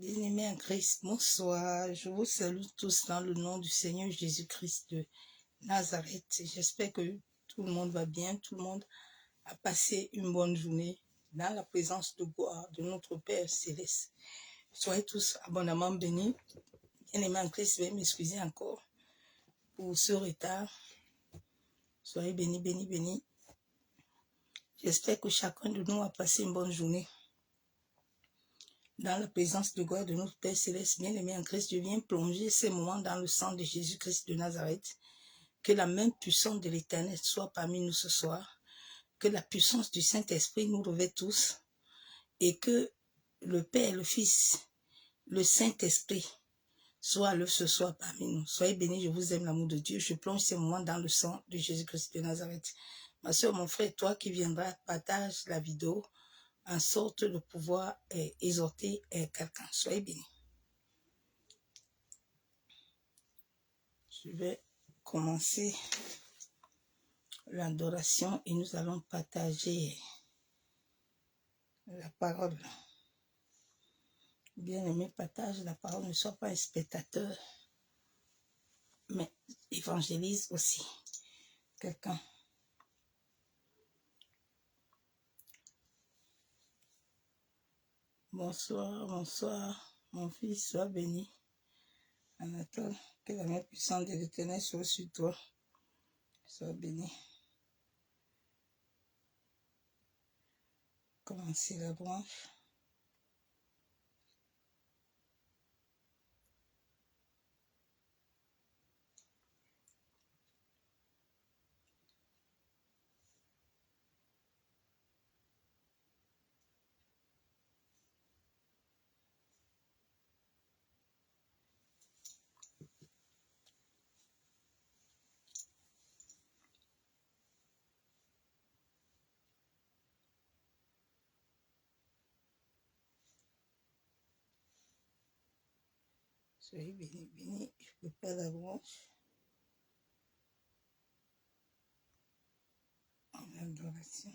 Bien-aimés en Christ, bonsoir. Je vous salue tous dans le nom du Seigneur Jésus-Christ de Nazareth. J'espère que tout le monde va bien, tout le monde a passé une bonne journée dans la présence de gloire de notre Père Céleste. Soyez tous abondamment bénis. Bien-aimés en Christ, veuillez m'excuser encore pour ce retard. Soyez bénis, bénis, bénis. J'espère que chacun de nous a passé une bonne journée. Dans la présence de gloire de notre Père Céleste, bien-aimé en Christ, je viens plonger ces moments dans le sang de Jésus-Christ de Nazareth. Que la main puissante de l'Éternel soit parmi nous ce soir. Que la puissance du Saint-Esprit nous revêt tous. Et que le Père, le Fils, le Saint-Esprit soient là ce soir parmi nous. Soyez bénis, je vous aime, l'amour de Dieu. Je plonge ces moments dans le sang de Jésus-Christ de Nazareth. Ma soeur, mon frère, toi qui viendras, partage la vidéo en sorte de pouvoir exhorter quelqu'un. Soyez bénis. Je vais commencer l'adoration et nous allons partager la parole. Bien-aimé, partage la parole. Ne sois pas un spectateur, mais évangélise aussi quelqu'un. Bonsoir, bonsoir, mon fils, sois béni. Anatole, que la main puissante de l'Éternel soit sur toi. Sois béni. Commencez la branche. Soyez béni, béni. Je prépare la branche. En adoration.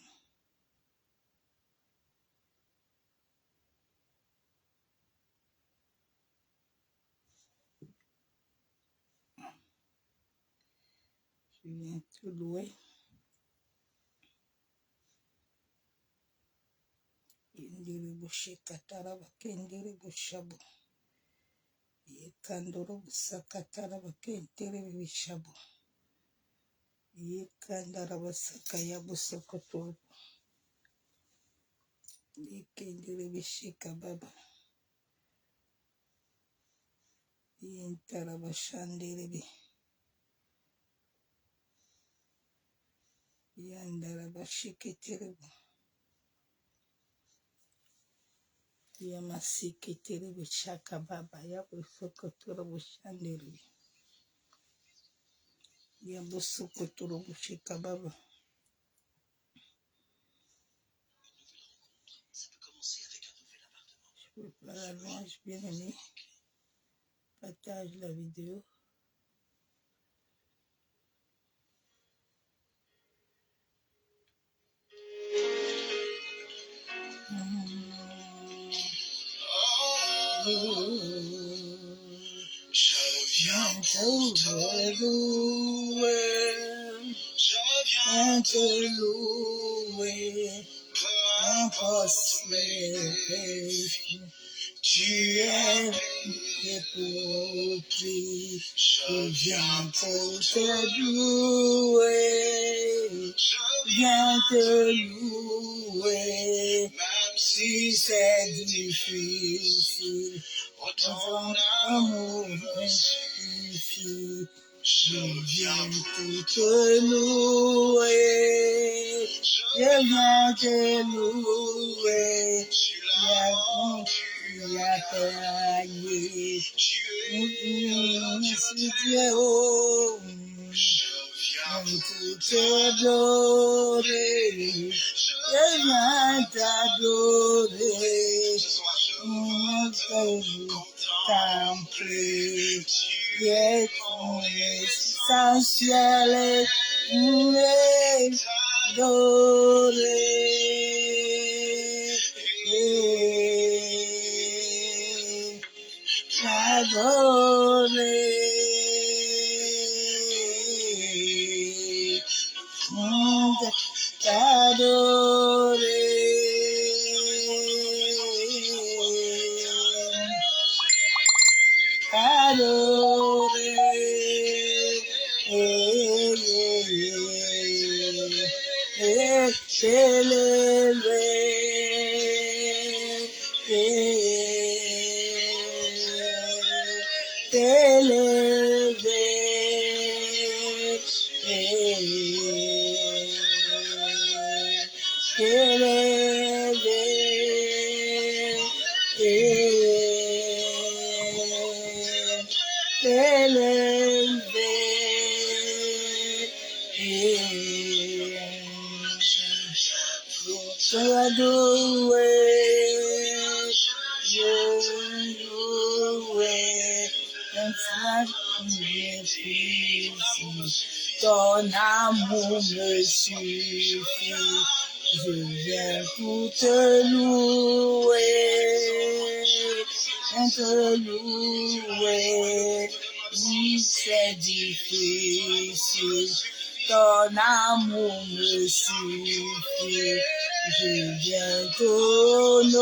Je viens te louer. Indiri bushe katara bakendere bushabo. Yekandoro busakatara bakendere bishabo. Yekandara basakaya busokoto. Yekendere bishika baba. Yentara bashandere bi. Yandara bashiketere bu. Yamasikitiri bishaka baba yabusokotoro bushandere bi. Yabusokotoro bushika baba. Je prépare la louange, bien-aimé. Partage la vidéo. Je viens te louer, je viens te louer, peu importe mes péchés, tu es pour prix. Je viens pour te louer, je viens te louer, même si c'est difficile. Ton amour me suffit. Je viens pour te louer. Je viens te louer. Tu as payé. Tu es Dieu. Je viens pour t'adorer. Je viens t'adorer. Contempler, tu es ton essentiel, adorer. Ton amour me suffit, je viens pour te louer, si c'est difficile, ton amour me suffit, je viens t'honorer,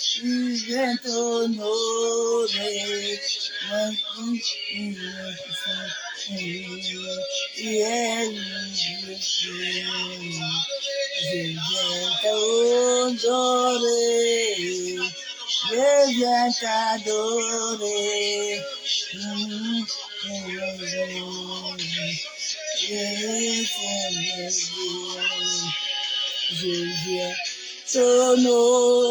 je viens t'adorer, je viens t'honorer, te louer,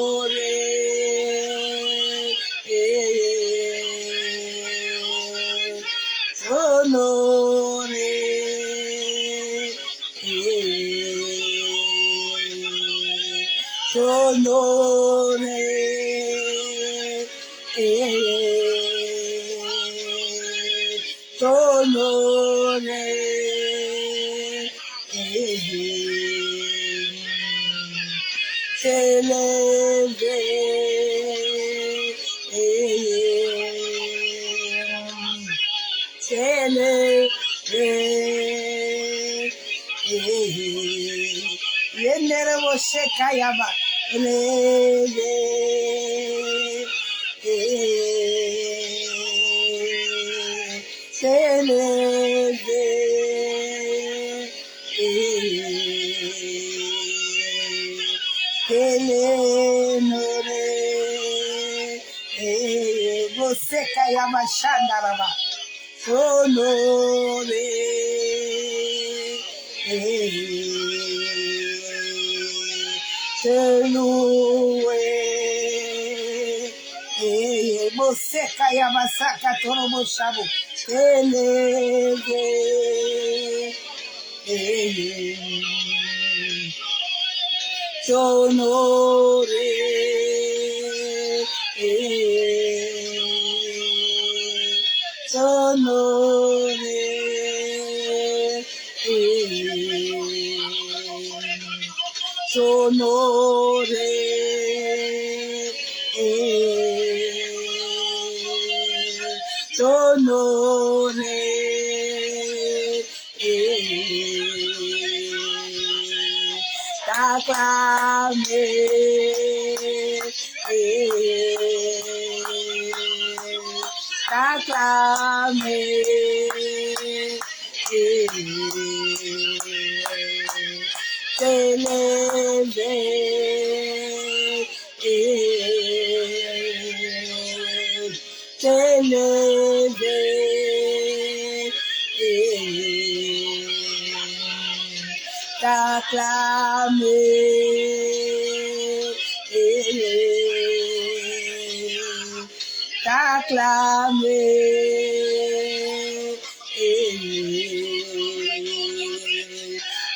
Moseka Yamasaka Torobo Shabu, t'élever, t'honorer,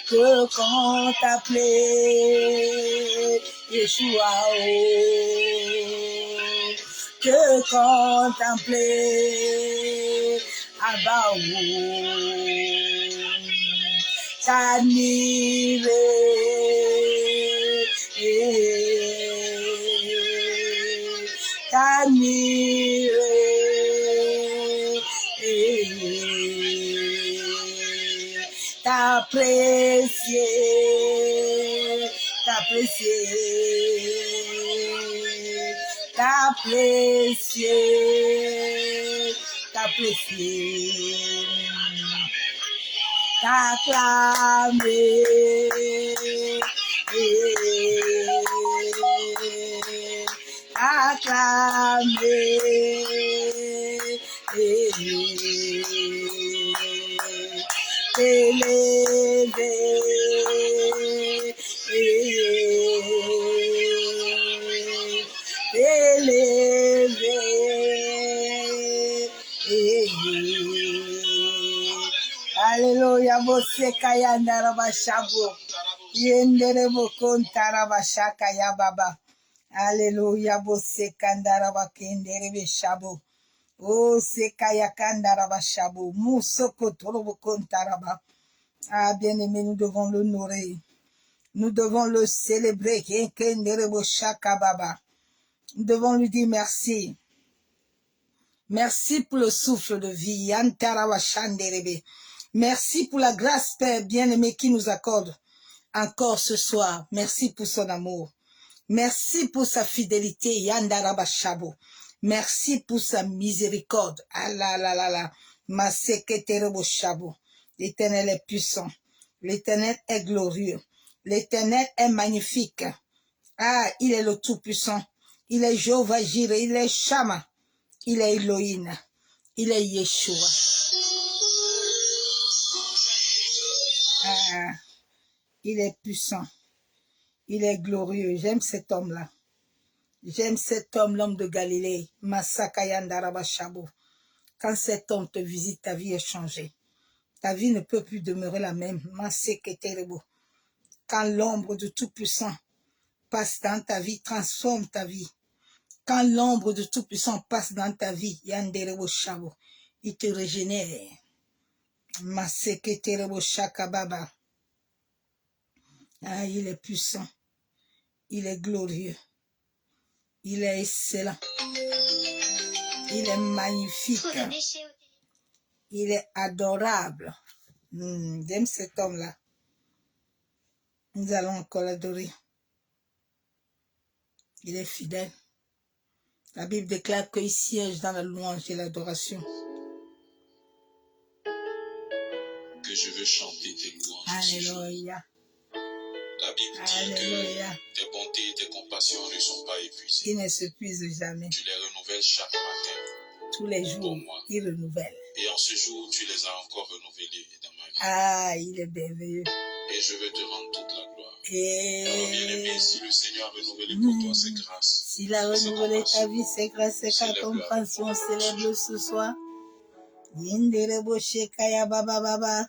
que contempler Yeshua, que contempler Abba, t'admirer, t'apprécier, t'apprécier, t'apprécier, t'apprécier, t'acclamer, acclamer, t'élever, Alléluia, Moseka Yandara Bashabo. Yendere Bokontara Bashaka Yababa. Alléluia, Moseka Ndara Bakendere Beshabo. Oh, Sekaya Kandara Bashabo. Mousoko Torobo Kontaraba. Ah, bien-aimé, nous devons l'honorer. Nous devons le célébrer. Kendere Boshaka Baba. Nous devons lui dire merci. Merci pour le souffle de vie. Merci pour la grâce, Père bien-aimé, qui nous accorde encore ce soir. Merci pour son amour. Merci pour sa fidélité. Yandarabashabo. Merci pour sa miséricorde. Ah là là là là. Maseketereboshabo. L'Éternel est puissant. L'Éternel est glorieux. L'Éternel est magnifique. Ah, il est le Tout-Puissant. Il est Jéhovah Jireh. Il est Shama. Il est Elohim. Il est Yeshua. Ah, il est puissant. Il est glorieux. J'aime cet homme-là. J'aime cet homme, l'homme de Galilée. Masakayandarabashabo. Quand cet homme te visite, ta vie est changée. Ta vie ne peut plus demeurer la même. Maseketerebo. Quand l'ombre du Tout-Puissant passe dans ta vie, transforme ta vie. Quand l'ombre du Tout-Puissant passe dans ta vie, Yanderebo Shabo, il te régénère. Maseketerebo Shakababa. Ah, il est puissant. Il est glorieux. Il est excellent. Il est magnifique. Il est adorable. J'aime cet homme-là. Nous allons encore l'adorer. Il est fidèle. La Bible déclare qu'il siège dans la louange et l'adoration. Que je veux chanter tes louanges. Alléluia. La Bible dit Alléluia. que tes bontés et tes compassions ne sont pas épuisées. Il ne s'épuise jamais. Tu les renouvelles chaque matin. Tous les jours, il renouvelle. Et en ce jour, tu les as encore renouvelés dans ma vie. Ah, il est merveilleux. Et je veux te rendre toute la gloire. Et Alors bien-aimé, si le Seigneur a renouvelé pour toi ses grâces, s'il a renouvelé ta vie, ses grâces, ses compassions, célèbre ce soir. Yinderebo Shekaya Baba Baba.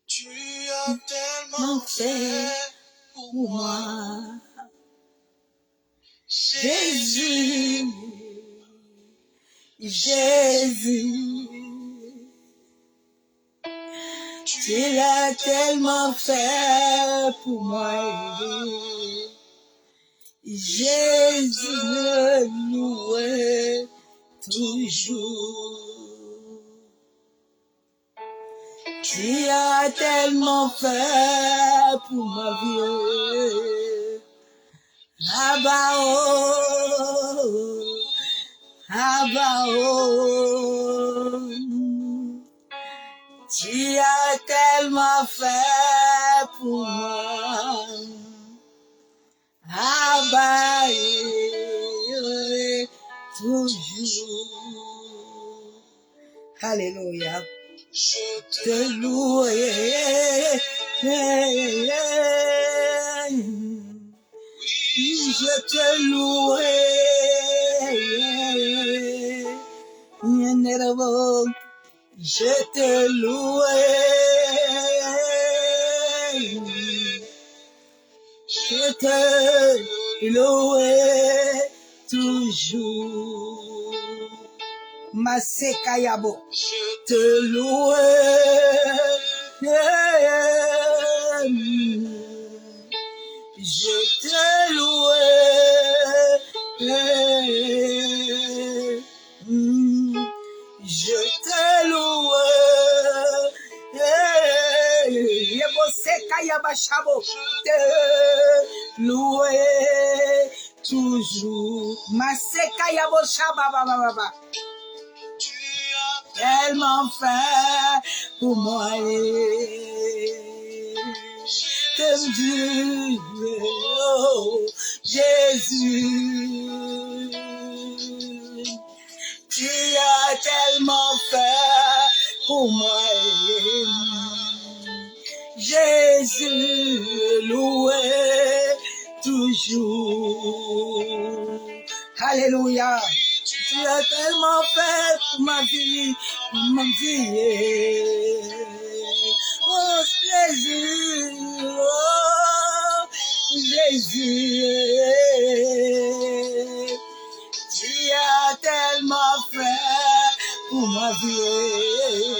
Tu as tellement fait pour moi. Jésus, Jésus, tu l'as tellement fait pour moi. Jésus me louait toujours. Tu as tellement fait pour ma vie. Abao, Abao, tu as tellement fait pour moi. Abao, toujours. Alléluia. Je Te louer. Je te louerai, je te louerai, je te louerai toujours. Masekayabo, je te louerai. Je te louerai, Bachabo, te louer toujours. Maseka Yabo Shaba Baba. Tellement fait pour moi. Que Dieu, oh, Jésus. Tu as tellement fait pour moi. Jésus, loué toujours. Alléluia. Tu as tellement fait pour ma vie, Oh Jésus, oh Jésus. Tu as tellement fait pour ma vie.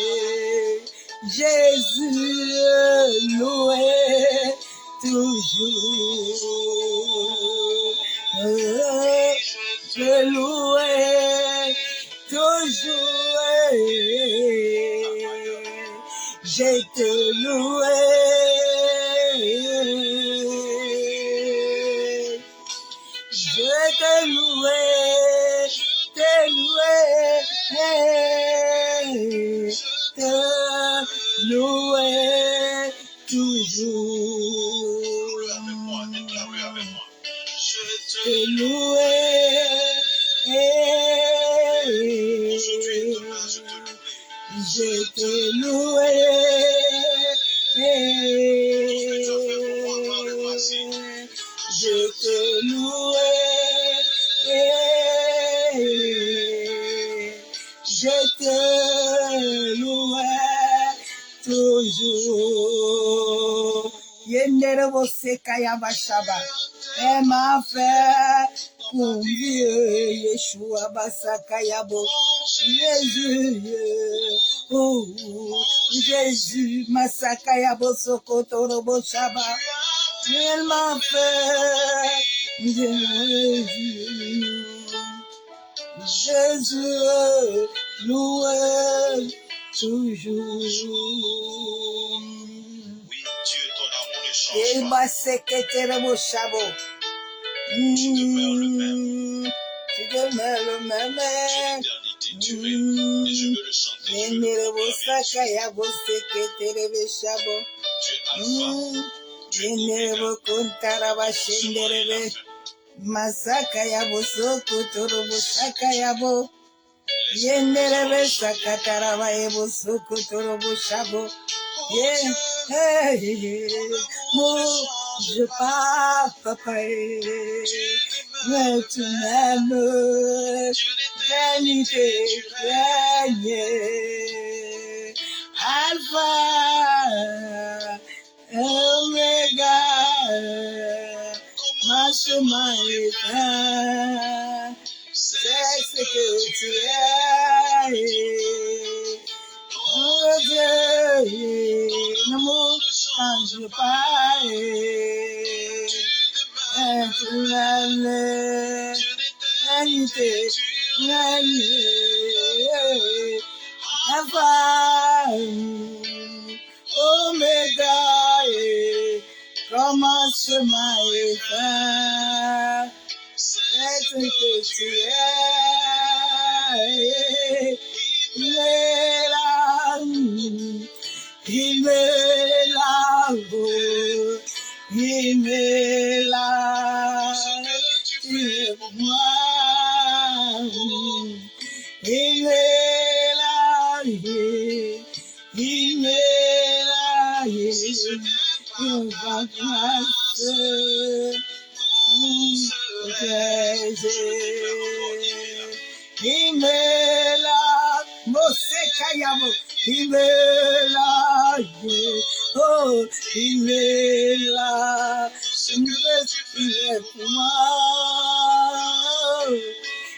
Jésus, loué toujours. Je loué toujours. Je te loué. Je te loué, te loué toujours. Déclarez avec moi. Te loué. Aujourd'hui et demain, je te loue. Je te loué. Je te loué. Je te loué toujours. Yendere Boseka Yabashaba. Elle m'a fait pour Dieu, Yeshua Basaka Yabo. Jésus, oh, Jésus, Masaka Yabo Sokoto Shaba. Elle m'a fait Jésus, loué toujours. Oui, Dieu, ton amour ne change Il pas. m'a séqueté mon chabo. Tu demeures le même. Tu demeures le même. Tu es l'éternité, tu règnes. Et je veux le chanter. Je veux le proclamer. Tu es Alpha. Tu es Oméga. Masaka yabo soko torobo shaka yabo. Yenderebe sakataraba yebo soko torobo shabo. Moi, je pars, papa, mais tu m'aimes, vanité, règne, Alpha, Omega, ma chemin est fin, c'est ce que tu es. Oh Dieu, ne me change pas. Alpha, Omega, commencement et fin, c'est ce que tu es. Il est là, il est là-haut, il est là, tu es pour moi. Il est là, il est là, il va passer. Il est là, Mosekayamo, il est là, oh, il est là, il est pour moi,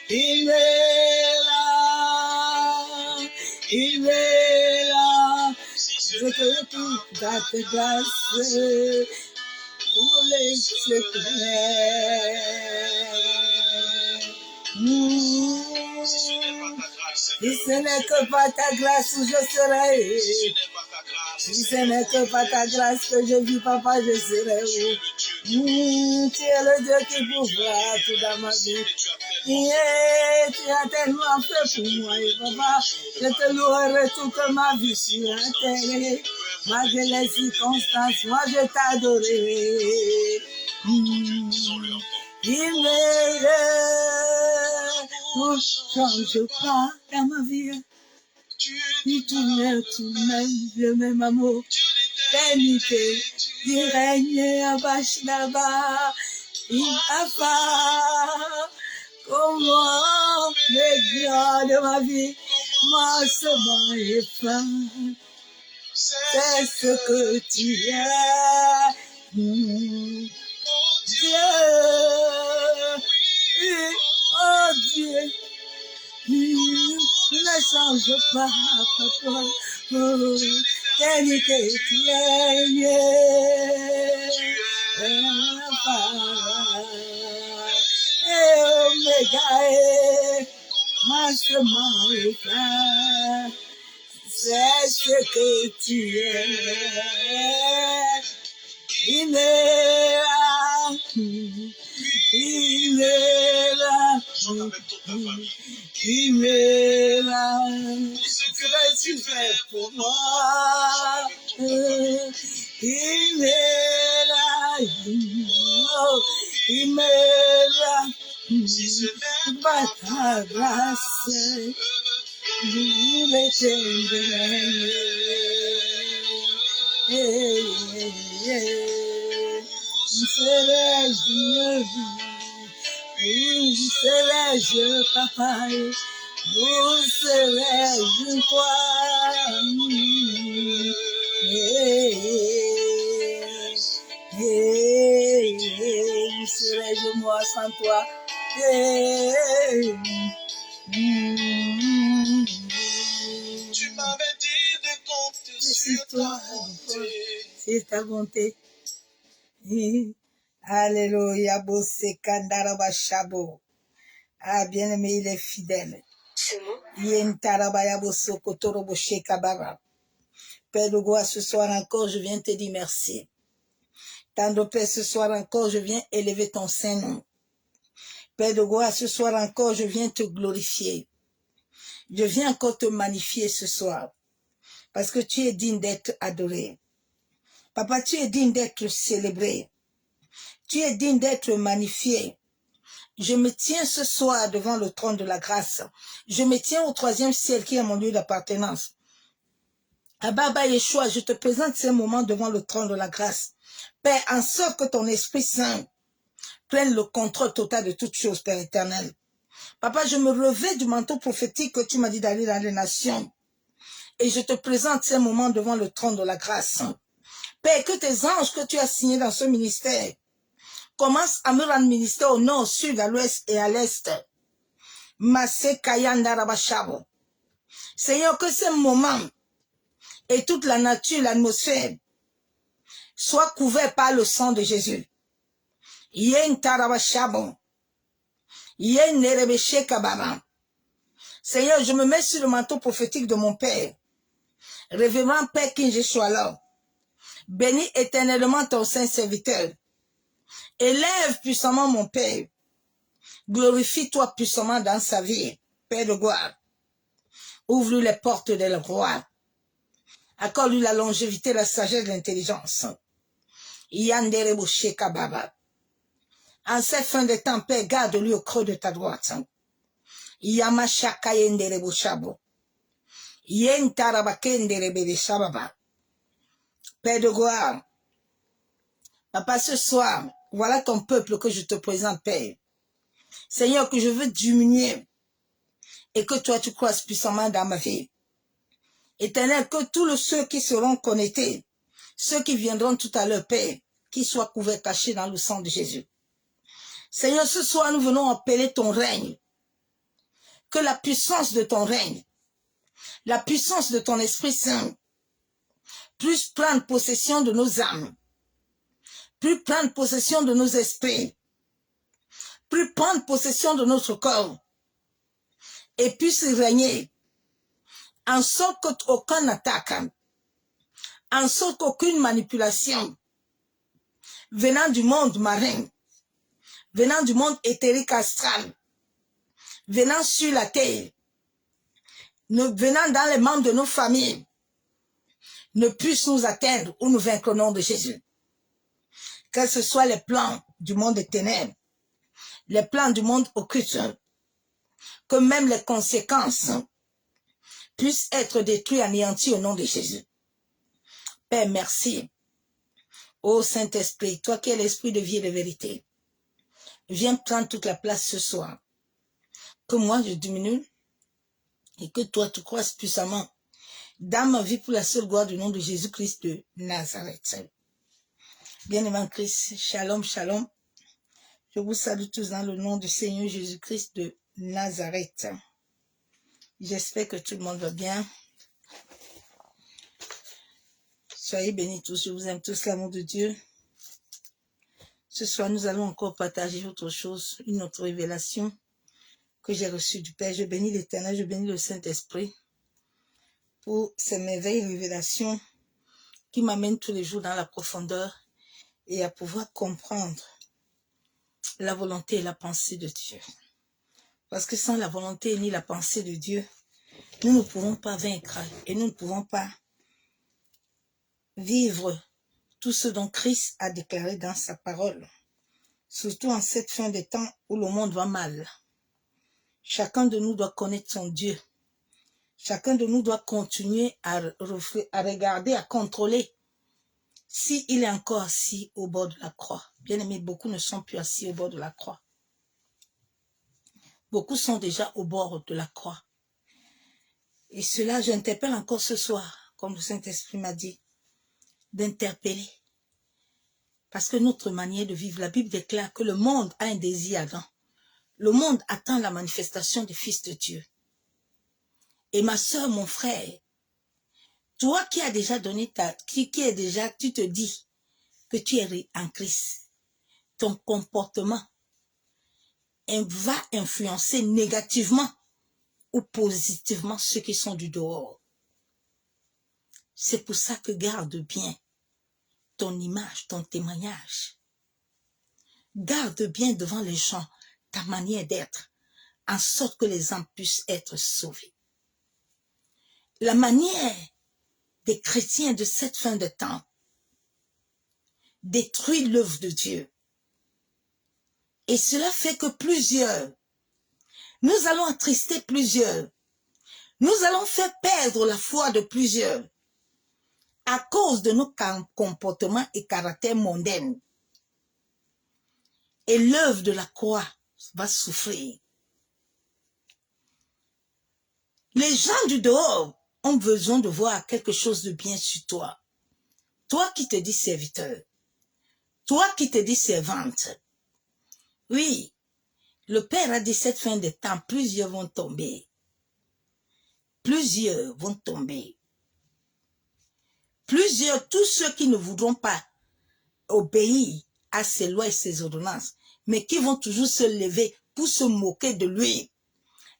il est là, il est là, je te toute ta grâce, pour les secrets. Si ce n'est que par ta grâce, où je serai. Si ce n'est pas ta grâce, Si ce n'est que par ta grâce que je vis, papa, je serai où? Tu es le Dieu qui pourvoit tout dans ma vie. Tu as tellement fait pour moi, et papa, je te louerai toute ma vie sur la terre. Malgré les circonstances, moi je t'adorerai. Il ne change pas dans ma vie. Tu tournes tout le même amour. L'éternité, tu règnes à bâche là-bas. Il a fait comment le grand de ma vie, moi seulement est fin. C'est ce que tu es, Dieu, oh Dieu, ne change pas, papa, oh, l'éternité, tu es, Omega, mastermind, c'est ce que tu es. Il est là, il est là, il est là. Ce que tu fais pour moi, il est là, il est là. Par ta grâce, serais-je, papa, où serais-je, toi? Où serais-je, moi, sans toi? Tu m'avais dit de compter sur ta bonté. C'est ta bonté. Alléluia, Bossé Kandaraba Shabo. Ah, bien-aimé, il est fidèle. Yentarabaya Bosso Kotorobo Shekabara. Père de gloire, ce soir encore, je viens te dire merci. Tendre Père, ce soir encore, je viens élever ton Saint-Nom. Père de gloire, ce soir encore, je viens te glorifier. Je viens encore te magnifier ce soir. Parce que tu es digne d'être adoré. Papa, tu es digne d'être célébré. Tu es digne d'être magnifié. Je me tiens ce soir devant le trône de la grâce. Je me tiens au 3e ciel qui est mon lieu d'appartenance. Abba Yeshua, je te présente ces moments devant le trône de la grâce. Père, en sorte que ton Esprit Saint prenne le contrôle total de toutes choses, Père éternel. Papa, je me revêts du manteau prophétique que tu m'as dit d'aller dans les nations. Et je te présente ces moments devant le trône de la grâce. Père, que tes anges que tu as signés dans ce ministère commencent à me rendre ministère au nord, au sud, à l'ouest et à l'est. Masé Kayanda Rabashabo. Seigneur, que ces moments et toute la nature, l'atmosphère soient couverts par le sang de Jésus. Yen Tarabashabo. Yen Nerebeshe Kababa. Seigneur, je me mets sur le manteau prophétique de mon Père. Révérend Père King Jeshuala. Bénis éternellement ton saint serviteur. Élève puissamment mon Père. Glorifie-toi puissamment dans sa vie, Père de gloire. Ouvre-lui les portes de la gloire. Accorde-lui la longévité, la sagesse, l'intelligence. Yandere Sheka Baba. En cette fin de temps, Père, garde-lui au creux de ta droite. Yamashaka Yendere Bushabo. Yentarabakendere Bedeshababa. Père de gloire. Papa, ce soir, voilà ton peuple que je te présente, Père. Seigneur, que je veux diminuer et que toi, tu croises puissamment dans ma vie. Éternel, que tous ceux qui seront connectés, ceux qui viendront tout à l'heure, Père, qu'ils soient couverts, cachés dans le sang de Jésus. Seigneur, ce soir, nous venons appeler ton règne. Que la puissance de ton règne, la puissance de ton Esprit Saint, puisse prendre possession de nos âmes, puisse prendre possession de nos esprits, puisse prendre possession de notre corps, et puisse régner, en sorte qu'aucune attaque en sorte qu'aucune manipulation venant du monde marin, venant du monde éthérique astral, venant sur la terre, venant dans les membres de nos familles, ne puisse nous atteindre ou nous vaincre au nom de Jésus. Que ce soit les plans du monde des ténèbres, les plans du monde occulte, que même les conséquences puissent être détruites, anéanties au nom de Jésus. Père, merci. Ô Saint-Esprit, toi qui es l'esprit de vie et de vérité, viens prendre toute la place ce soir. Que moi je diminue et que toi tu croisses puissamment dans ma vie pour la seule gloire du nom de Jésus-Christ de Nazareth. Bien-aimé en Christ, shalom, shalom. Je vous salue tous dans le nom du Seigneur Jésus-Christ de Nazareth. J'espère que tout le monde va bien. Soyez bénis tous, je vous aime tous, l'amour de Dieu. Ce soir, nous allons encore partager autre chose, une autre révélation que j'ai reçue du Père. Je bénis l'Éternel, je bénis le Saint-Esprit pour ces merveilleuses révélations qui m'amènent tous les jours dans la profondeur et à pouvoir comprendre la volonté et la pensée de Dieu. Parce que sans la volonté ni la pensée de Dieu, nous ne pouvons pas vaincre et nous ne pouvons pas vivre tout ce dont Christ a déclaré dans sa parole. Surtout en cette fin de temps où le monde va mal. Chacun de nous doit connaître son Dieu. Chacun de nous doit continuer à regarder, à contrôler s'il est encore assis au bord de la croix. Bien aimé, beaucoup ne sont plus assis au bord de la croix. Beaucoup sont déjà au bord de la croix. Et cela, j'interpelle encore ce soir, comme le Saint-Esprit m'a dit, d'interpeller. Parce que notre manière de vivre, la Bible déclare que le monde a un désir ardent. Le monde attend la manifestation des fils de Dieu. Et ma soeur, mon frère, toi qui as déjà donné tu te dis que tu es en Christ, ton comportement va influencer négativement ou positivement ceux qui sont du dehors. C'est pour ça que garde bien ton image, ton témoignage. Garde bien devant les gens ta manière d'être, en sorte que les âmes puissent être sauvés. La manière des chrétiens de cette fin de temps détruit l'œuvre de Dieu. Et cela fait que nous allons attrister plusieurs. Nous allons faire perdre la foi de plusieurs à cause de nos comportements et caractères mondains. Et l'œuvre de la croix va souffrir. Les gens du dehors ont besoin de voir quelque chose de bien sur toi. Toi qui te dis serviteur. Toi qui te dis servante. Oui, le Père a dit cette fin de temps, plusieurs vont tomber. Plusieurs vont tomber. Plusieurs, tous ceux qui ne voudront pas obéir à ses lois et ses ordonnances, mais qui vont toujours se lever pour se moquer de lui.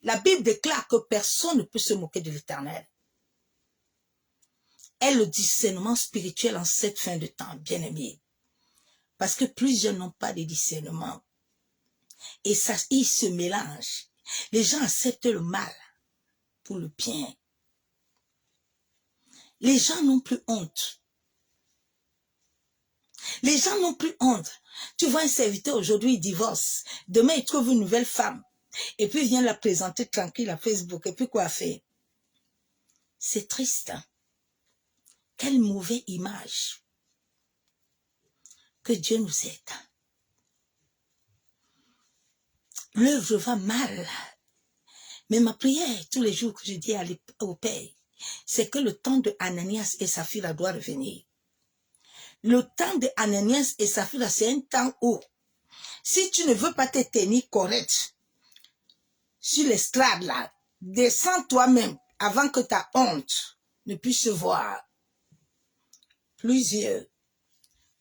La Bible déclare que personne ne peut se moquer de l'Éternel. Et le discernement spirituel en cette fin de temps, bien aimé. Parce que plusieurs n'ont pas de discernement. Et ça, ils se mélangent. Les gens acceptent le mal pour le bien. Les gens n'ont plus honte. Les gens n'ont plus honte. Tu vois un serviteur aujourd'hui, il divorce. Demain, il trouve une nouvelle femme. Et puis, il vient la présenter tranquille à Facebook. Et puis, quoi faire? C'est triste. Hein? Quelle mauvaise image. Que Dieu nous aide. L'œuvre va mal. Mais ma prière, tous les jours que je dis au Père, c'est que le temps de Ananias et Saphira doit revenir. Le temps de Ananias et Saphira, c'est un temps où, si tu ne veux pas te tenir correct sur l'estrade là, descends toi-même avant que ta honte ne puisse se voir. Plusieurs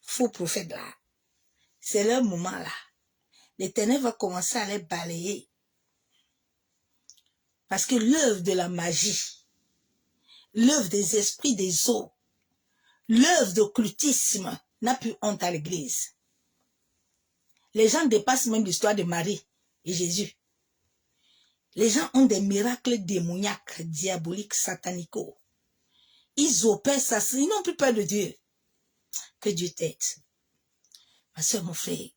faux prophètes là, c'est leur moment là. L'Éternel va commencer à les balayer. Parce que l'œuvre de la magie, l'œuvre des esprits des eaux, L'œuvre d'occultisme n'a plus honte à l'église. Les gens dépassent même l'histoire de Marie et Jésus. Les gens ont des miracles démoniaques, diaboliques, satanicaux. Ils opèrent ça, ils n'ont plus peur de Dieu. Que Dieu t'aide. Ma soeur, mon frère,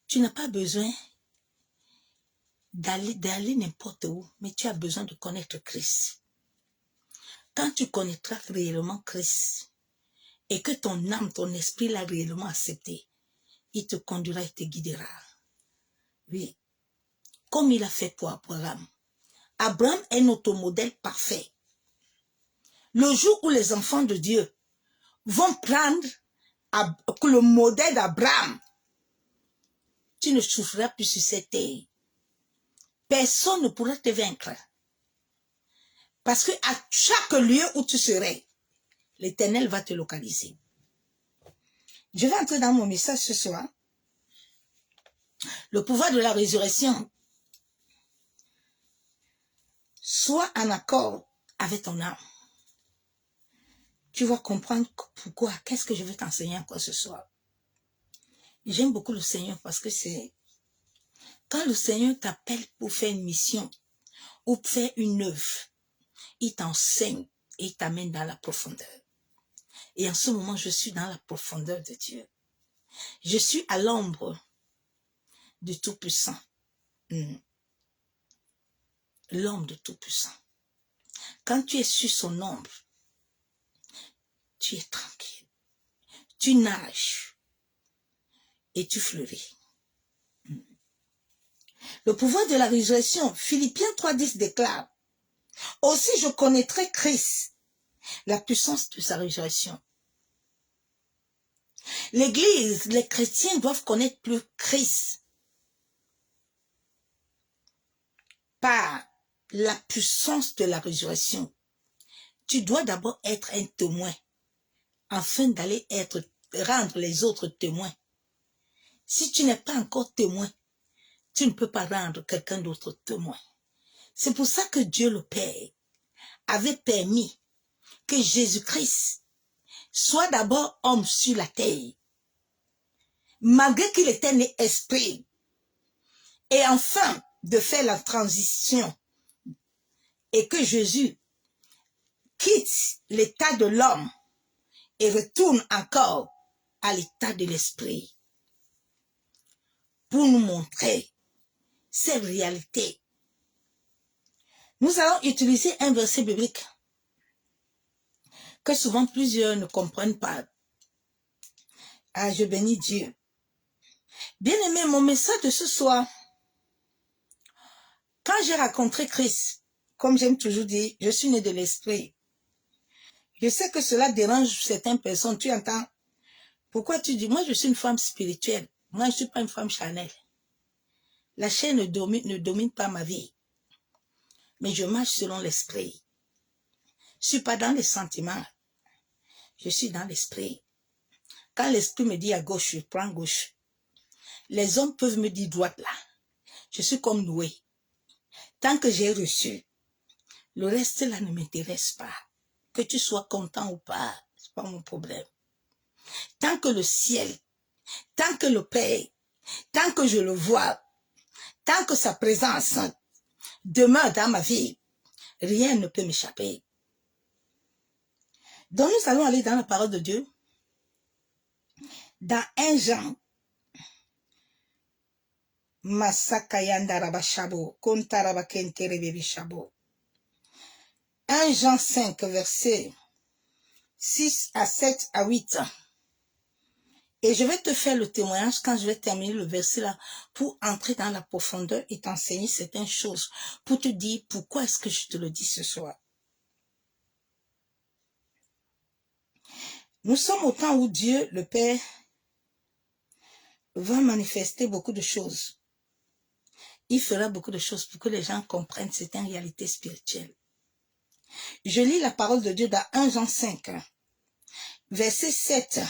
tu n'as pas besoin d'aller n'importe où, mais tu as besoin de connaître Christ. Quand tu connaîtras réellement Christ et que ton âme, ton esprit l'a réellement accepté, il te conduira et te guidera. Oui, comme il a fait pour Abraham. Abraham est notre modèle parfait. Le jour où les enfants de Dieu vont prendre le modèle d'Abraham, tu ne souffriras plus sur cette terre. Personne ne pourra te vaincre. Parce que à chaque lieu où tu serais, l'Éternel va te localiser. Je vais entrer dans mon message ce soir. Le pouvoir de la résurrection soit en accord avec ton âme. Tu vas comprendre pourquoi. Qu'est-ce que je veux t'enseigner encore ce soir. J'aime beaucoup le Seigneur parce que c'est quand le Seigneur t'appelle pour faire une mission ou pour faire une œuvre, il t'enseigne et il t'amène dans la profondeur. Et en ce moment, je suis dans la profondeur de Dieu. Je suis à l'ombre du Tout-Puissant. L'ombre du Tout-Puissant. Quand tu es sur son ombre, tu es tranquille. Tu nages et tu fleuris. Le pouvoir de la résurrection, Philippiens 3,10 déclare, « Aussi je connaîtrai Christ, la puissance de sa résurrection. » L'Église, les chrétiens doivent connaître plus Christ par la puissance de la résurrection. Tu dois d'abord être un témoin afin d'aller rendre les autres témoins. Si tu n'es pas encore témoin, tu ne peux pas rendre quelqu'un d'autre témoin. C'est pour ça que Dieu le Père avait permis que Jésus-Christ soit d'abord homme sur la terre, malgré qu'il était né esprit, et enfin de faire la transition et que Jésus quitte l'état de l'homme et retourne encore à l'état de l'esprit pour nous montrer ces réalités. Nous allons utiliser un verset biblique que souvent plusieurs ne comprennent pas. Ah, je bénis Dieu. Bien-aimé, mon message de ce soir, quand j'ai rencontré Christ, comme j'aime toujours dire, je suis né de l'esprit. Je sais que cela dérange certaines personnes. Tu entends? Pourquoi tu dis, moi je suis une femme spirituelle. Moi je ne suis pas une femme charnelle. La chair ne domine pas ma vie. Mais je marche selon l'esprit. Je ne suis pas dans les sentiments. Je suis dans l'esprit. Quand l'esprit me dit à gauche, je prends gauche. Les hommes peuvent me dire droite là. Je suis comme Noé. Tant que j'ai reçu, le reste là ne m'intéresse pas. Que tu sois content ou pas, c'est pas mon problème. Tant que le ciel, tant que le Père, tant que je le vois, tant que sa présence demeure dans ma vie, rien ne peut m'échapper. Donc nous allons aller dans la parole de Dieu, dans 1 Jean, Masakayanda Rabashabo, Kontarabakente Rebebishabo. 1 Jean 5, versets 6 à 7 à 8. Et je vais te faire le témoignage quand je vais terminer le verset là pour entrer dans la profondeur et t'enseigner certaines choses, pour te dire pourquoi est-ce que je te le dis ce soir. Nous sommes au temps où Dieu, le Père, va manifester beaucoup de choses. Il fera beaucoup de choses pour que les gens comprennent certaines réalités spirituelles. Je lis la parole de Dieu dans 1 Jean 5, verset 7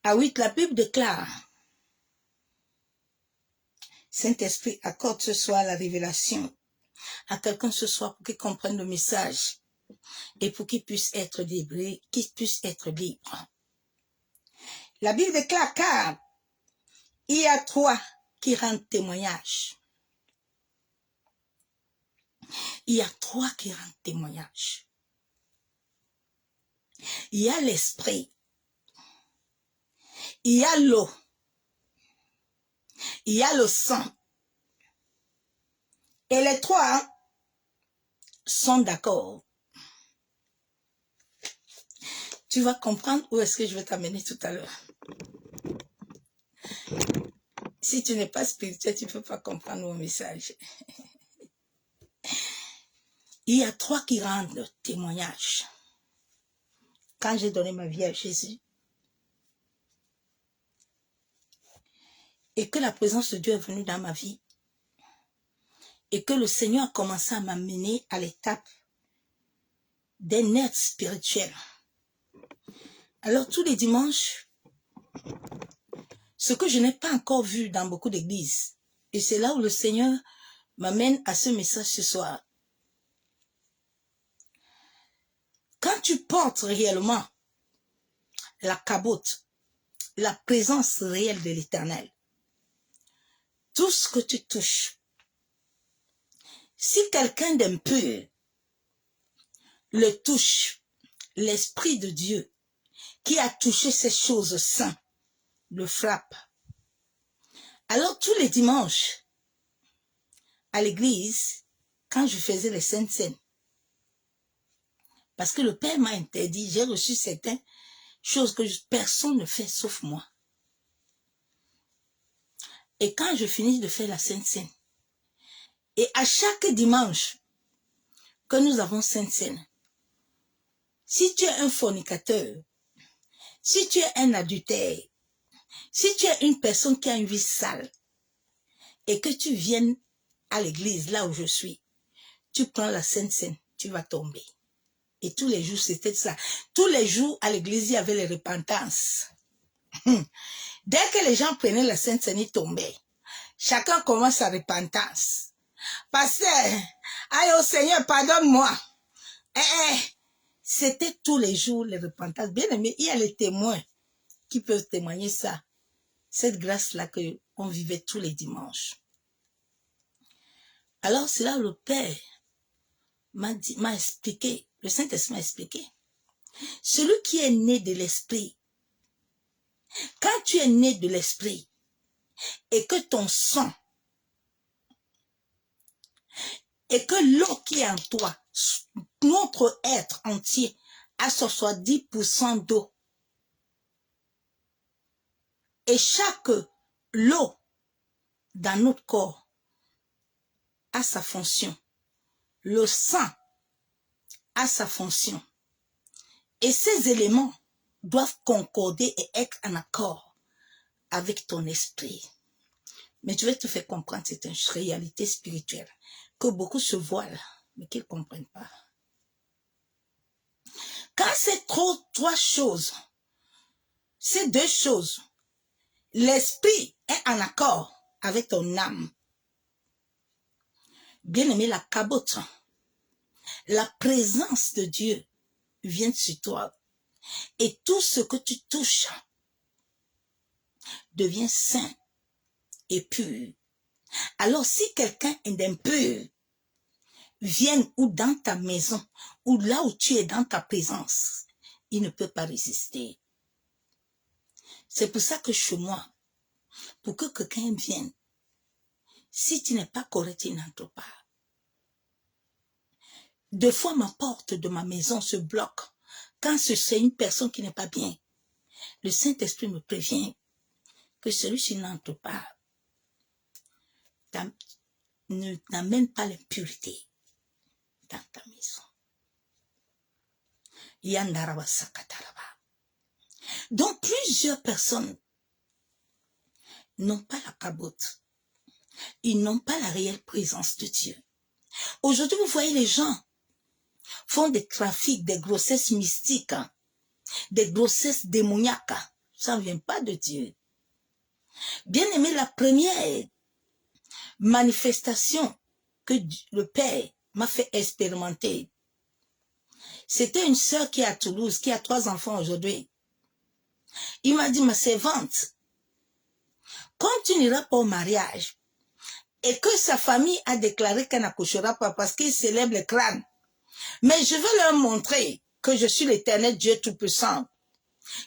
à 8. La Bible déclare, Saint-Esprit, accorde ce soir la révélation à quelqu'un ce soir pour qu'il comprenne le message. et pour qu'ils puissent être libérés, qu'ils puissent être libres. La Bible déclare, car il y a trois qui rendent témoignage. Il y a trois qui rendent témoignage. Il y a l'esprit, il y a l'eau, il y a le sang. Et les trois sont d'accord. Tu vas comprendre où est-ce que je vais t'amener tout à l'heure. Si tu n'es pas spirituel, tu ne peux pas comprendre mon message. Il y a trois qui rendent témoignage. Quand j'ai donné ma vie à Jésus, et que la présence de Dieu est venue dans ma vie, et que le Seigneur a commencé à m'amener à l'étape d'un être spirituel. Alors tous les dimanches, ce que je n'ai pas encore vu dans beaucoup d'églises, et c'est là où le Seigneur m'amène à ce message ce soir. Quand tu portes réellement la cabote, la présence réelle de l'Éternel, tout ce que tu touches, si quelqu'un d'impur le touche, l'Esprit de Dieu qui a touché ces choses saintes le frappe. Alors tous les dimanches, à l'église, quand je faisais les Saintes Seines, parce que le Père m'a interdit, j'ai reçu certaines choses que personne ne fait sauf moi. Et quand je finis de faire la Sainte Seine, et à chaque dimanche que nous avons Sainte Seine, si tu es un fornicateur, si tu es un adultère, si tu es une personne qui a une vie sale, et que tu viennes à l'église, là où je suis, tu prends la Sainte Seine, tu vas tomber. Et tous les jours, c'était ça. Tous les jours, à l'église, il y avait les repentances. Dès que les gens prenaient la Sainte Seine, ils tombaient. Chacun commence sa repentance. Pasteur, aïe au Seigneur, pardonne-moi. C'était tous les jours les repentances. Bien aimé, il y a les témoins qui peuvent témoigner ça. Cette grâce-là qu'on vivait tous les dimanches. Alors, c'est là où le Père m'a expliqué, le Saint-Esprit m'a expliqué. Celui qui est né de l'Esprit, quand tu es né de l'Esprit et que ton sang et que l'eau qui est en toi, notre être entier, a 70% d'eau. Et chaque l'eau dans notre corps a sa fonction. Le sang a sa fonction. Et ces éléments doivent concorder et être en accord avec ton esprit. Mais je vais te faire comprendre, c'est une réalité spirituelle que beaucoup se voilent, mais qu'ils ne comprennent pas. Quand c'est trois choses, ces deux choses, l'esprit est en accord avec ton âme. Bien-aimé, la cabote, la présence de Dieu vient sur toi. Et tout ce que tu touches devient saint et pur. Alors si quelqu'un est d'impur, vienne ou dans ta maison, ou là où tu es dans ta présence, il ne peut pas résister. C'est pour ça que chez moi, pour que quelqu'un vienne, si tu n'es pas correct, il n'entre pas. Deux fois, ma porte de ma maison se bloque. Quand c'est une personne qui n'est pas bien, le Saint-Esprit me prévient que celui-ci n'entre pas. N'amène pas l'impureté dans ta maison. Donc, plusieurs personnes n'ont pas la cabote. Ils n'ont pas la réelle présence de Dieu. Aujourd'hui, vous voyez, les gens font des trafics, des grossesses mystiques, des grossesses démoniaques. Ça ne vient pas de Dieu. Bien aimé, la première manifestation que le Père m'a fait expérimenter, C'était une sœur qui est à Toulouse, qui a 3 enfants aujourd'hui. Il m'a dit, ma servante, quand tu n'iras pas au mariage, et que sa famille a déclaré qu'elle n'accouchera pas parce qu'il célèbre le crâne, mais je veux leur montrer que je suis l'Éternel Dieu Tout-Puissant.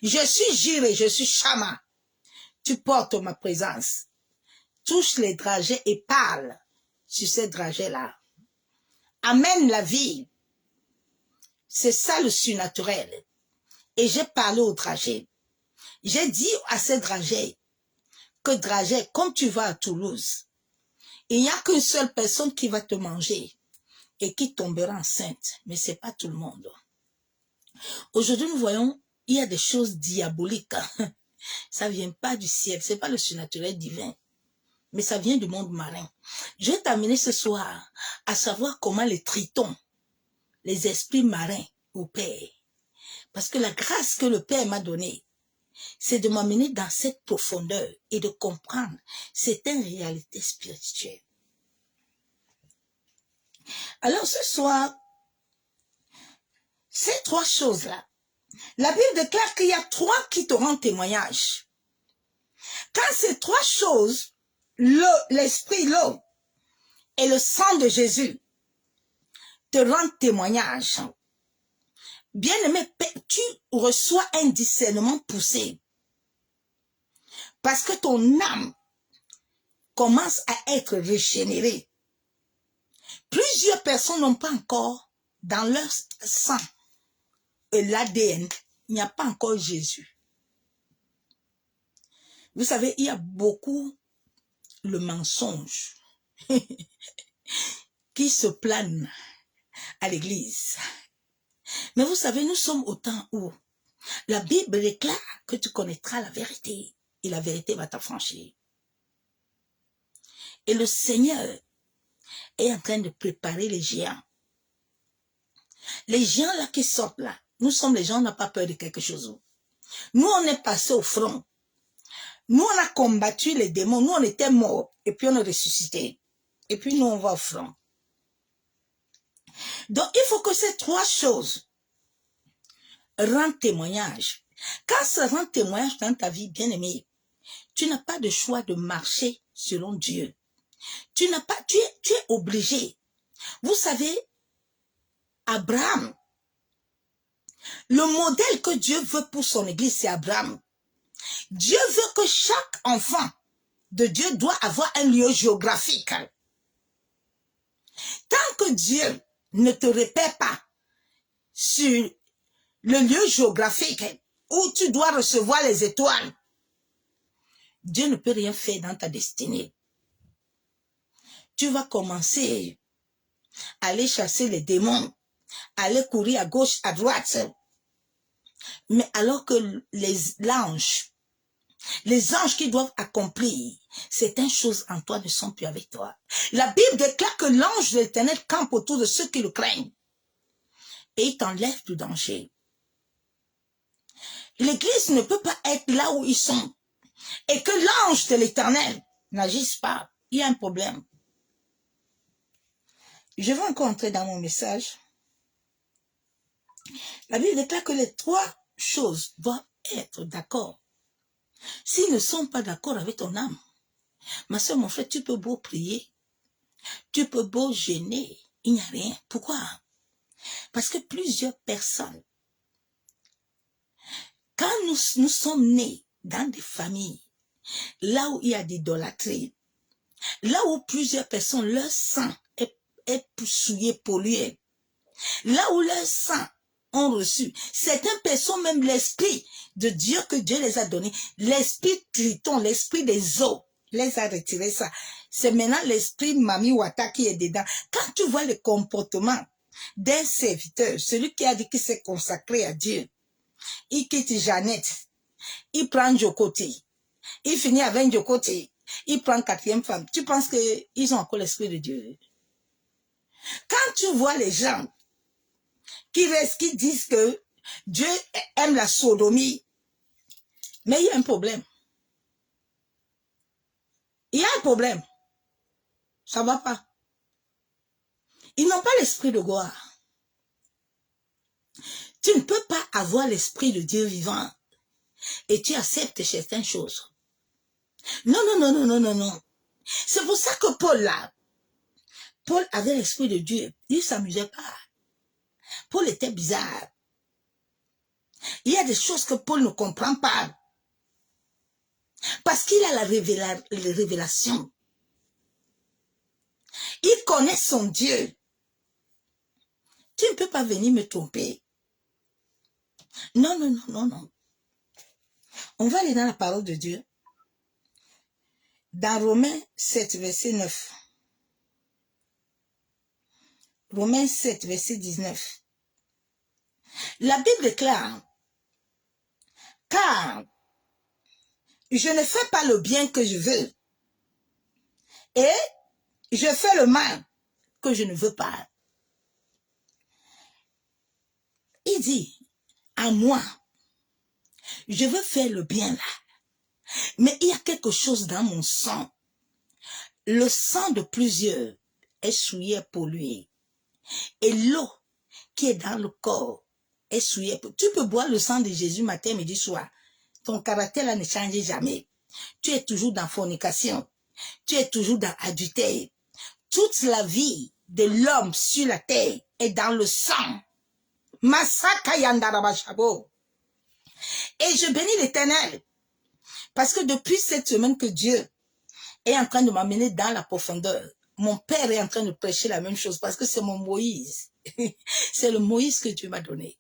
Je suis Jireh, je suis Shama. Tu portes ma présence. Touche les dragées et parle sur ces dragées-là. Amène la vie. C'est ça le surnaturel. Et j'ai parlé aux dragées. J'ai dit à ces dragées que dragées, comme tu vas à Toulouse, il n'y a qu'une seule personne qui va te manger et qui tombera enceinte. Mais ce n'est pas tout le monde. Aujourd'hui, nous voyons, il y a des choses diaboliques. Ça ne vient pas du ciel. Ce n'est pas le surnaturel divin. Mais ça vient du monde marin. Je vais t'amener ce soir à savoir comment les tritons, les esprits marins opèrent. Parce que la grâce que le Père m'a donnée, c'est de m'amener dans cette profondeur et de comprendre certaines réalités spirituelles. Alors ce soir, ces 3 choses-là, la Bible déclare qu'il y a 3 qui te rendent témoignage. Quand ces 3 choses, l'esprit, l'eau et le sang de Jésus te rendent témoignage, bien-aimé, tu reçois un discernement poussé. Parce que ton âme commence à être régénérée. Plusieurs personnes n'ont pas encore dans leur sang et l'ADN, il n'y a pas encore Jésus. Vous savez, il y a beaucoup le mensonge qui se plane à l'église. Mais vous savez, nous sommes au temps où la Bible déclare que tu connaîtras la vérité et la vérité va t'affranchir. Et le Seigneur est en train de préparer les géants. Les géants là qui sortent là, nous sommes les gens, on n'a pas peur de quelque chose. Nous, on est passé au front. Nous, on a combattu les démons. Nous, on était morts. Et puis, on a ressuscité. Et puis, nous, on va au front. Donc, il faut que ces 3 choses rendent témoignage. Quand ça rend témoignage dans ta vie, bien-aimée, tu n'as pas de choix de marcher selon Dieu. Tu es obligé. Vous savez, Abraham, le modèle que Dieu veut pour son église, c'est Abraham. Dieu veut que chaque enfant de Dieu doit avoir un lieu géographique. Tant que Dieu ne te répète pas sur le lieu géographique où tu dois recevoir les étoiles, Dieu ne peut rien faire dans ta destinée. Tu vas commencer à aller chasser les démons, à aller courir à gauche, à droite. Mais alors que les anges qui doivent accomplir certaines choses en toi ne sont plus avec toi. La Bible déclare que l'ange de l'Éternel campe autour de ceux qui le craignent et il t'enlève du danger. L'église ne peut pas être là où ils sont et que l'ange de l'Éternel n'agisse pas. Il y a un problème. Je vais encore entrer dans mon message. La Bible déclare que les 3 choses doivent être d'accord. S'ils ne sont pas d'accord avec ton âme, ma soeur, mon frère, tu peux beau prier, tu peux beau gêner, il n'y a rien. Pourquoi? Parce que plusieurs personnes, quand nous sommes nés dans des familles, là où il y a d'idolâtrie, là où plusieurs personnes, leur sang est souillé, pollué, là où leur sang ont reçu, certaines personnes, même l'esprit de Dieu que Dieu les a donné, l'esprit triton, l'esprit des eaux, les a retirés ça. C'est maintenant l'esprit Mami Wata qui est dedans. Quand tu vois le comportement d'un serviteur, celui qui a dit qu'il s'est consacré à Dieu, il quitte Jeannette, il prend Jokoti, il finit avec Jokoti, il prend 4e femme. Tu penses qu'ils ont encore l'esprit de Dieu? Quand tu vois les gens qui disent que Dieu aime la sodomie, mais il y a un problème. Il y a un problème. Ça ne va pas. Ils n'ont pas l'esprit de gloire. Tu ne peux pas avoir l'esprit de Dieu vivant et tu acceptes certaines choses. Non, non, non, non, non, non, non. C'est pour ça que Paul avait l'esprit de Dieu. Il ne s'amusait pas. Paul était bizarre. Il y a des choses que Paul ne comprend pas. Parce qu'il a la révélation. Il connaît son Dieu. Tu ne peux pas venir me tromper. Non, non, non, non, non. On va aller dans la parole de Dieu. Dans Romains 7, verset 9. Romains 7, verset 19. La Bible déclare, car je ne fais pas le bien que je veux, et je fais le mal que je ne veux pas. Il dit, à moi, je veux faire le bien là, mais il y a quelque chose dans mon sang. Le sang de plusieurs est souillé pour lui, et l'eau qui est dans le corps est souillée. Tu peux boire le sang de Jésus matin, midi, soir. Ton caractère là ne change jamais. Tu es toujours dans fornication. Tu es toujours dans adultère. Toute la vie de l'homme sur la terre est dans le sang. Masaka yandarabashabo. Et je bénis l'Éternel. Parce que depuis cette semaine que Dieu est en train de m'amener dans la profondeur, mon père est en train de prêcher la même chose parce que c'est mon Moïse. C'est le Moïse que Dieu m'a donné.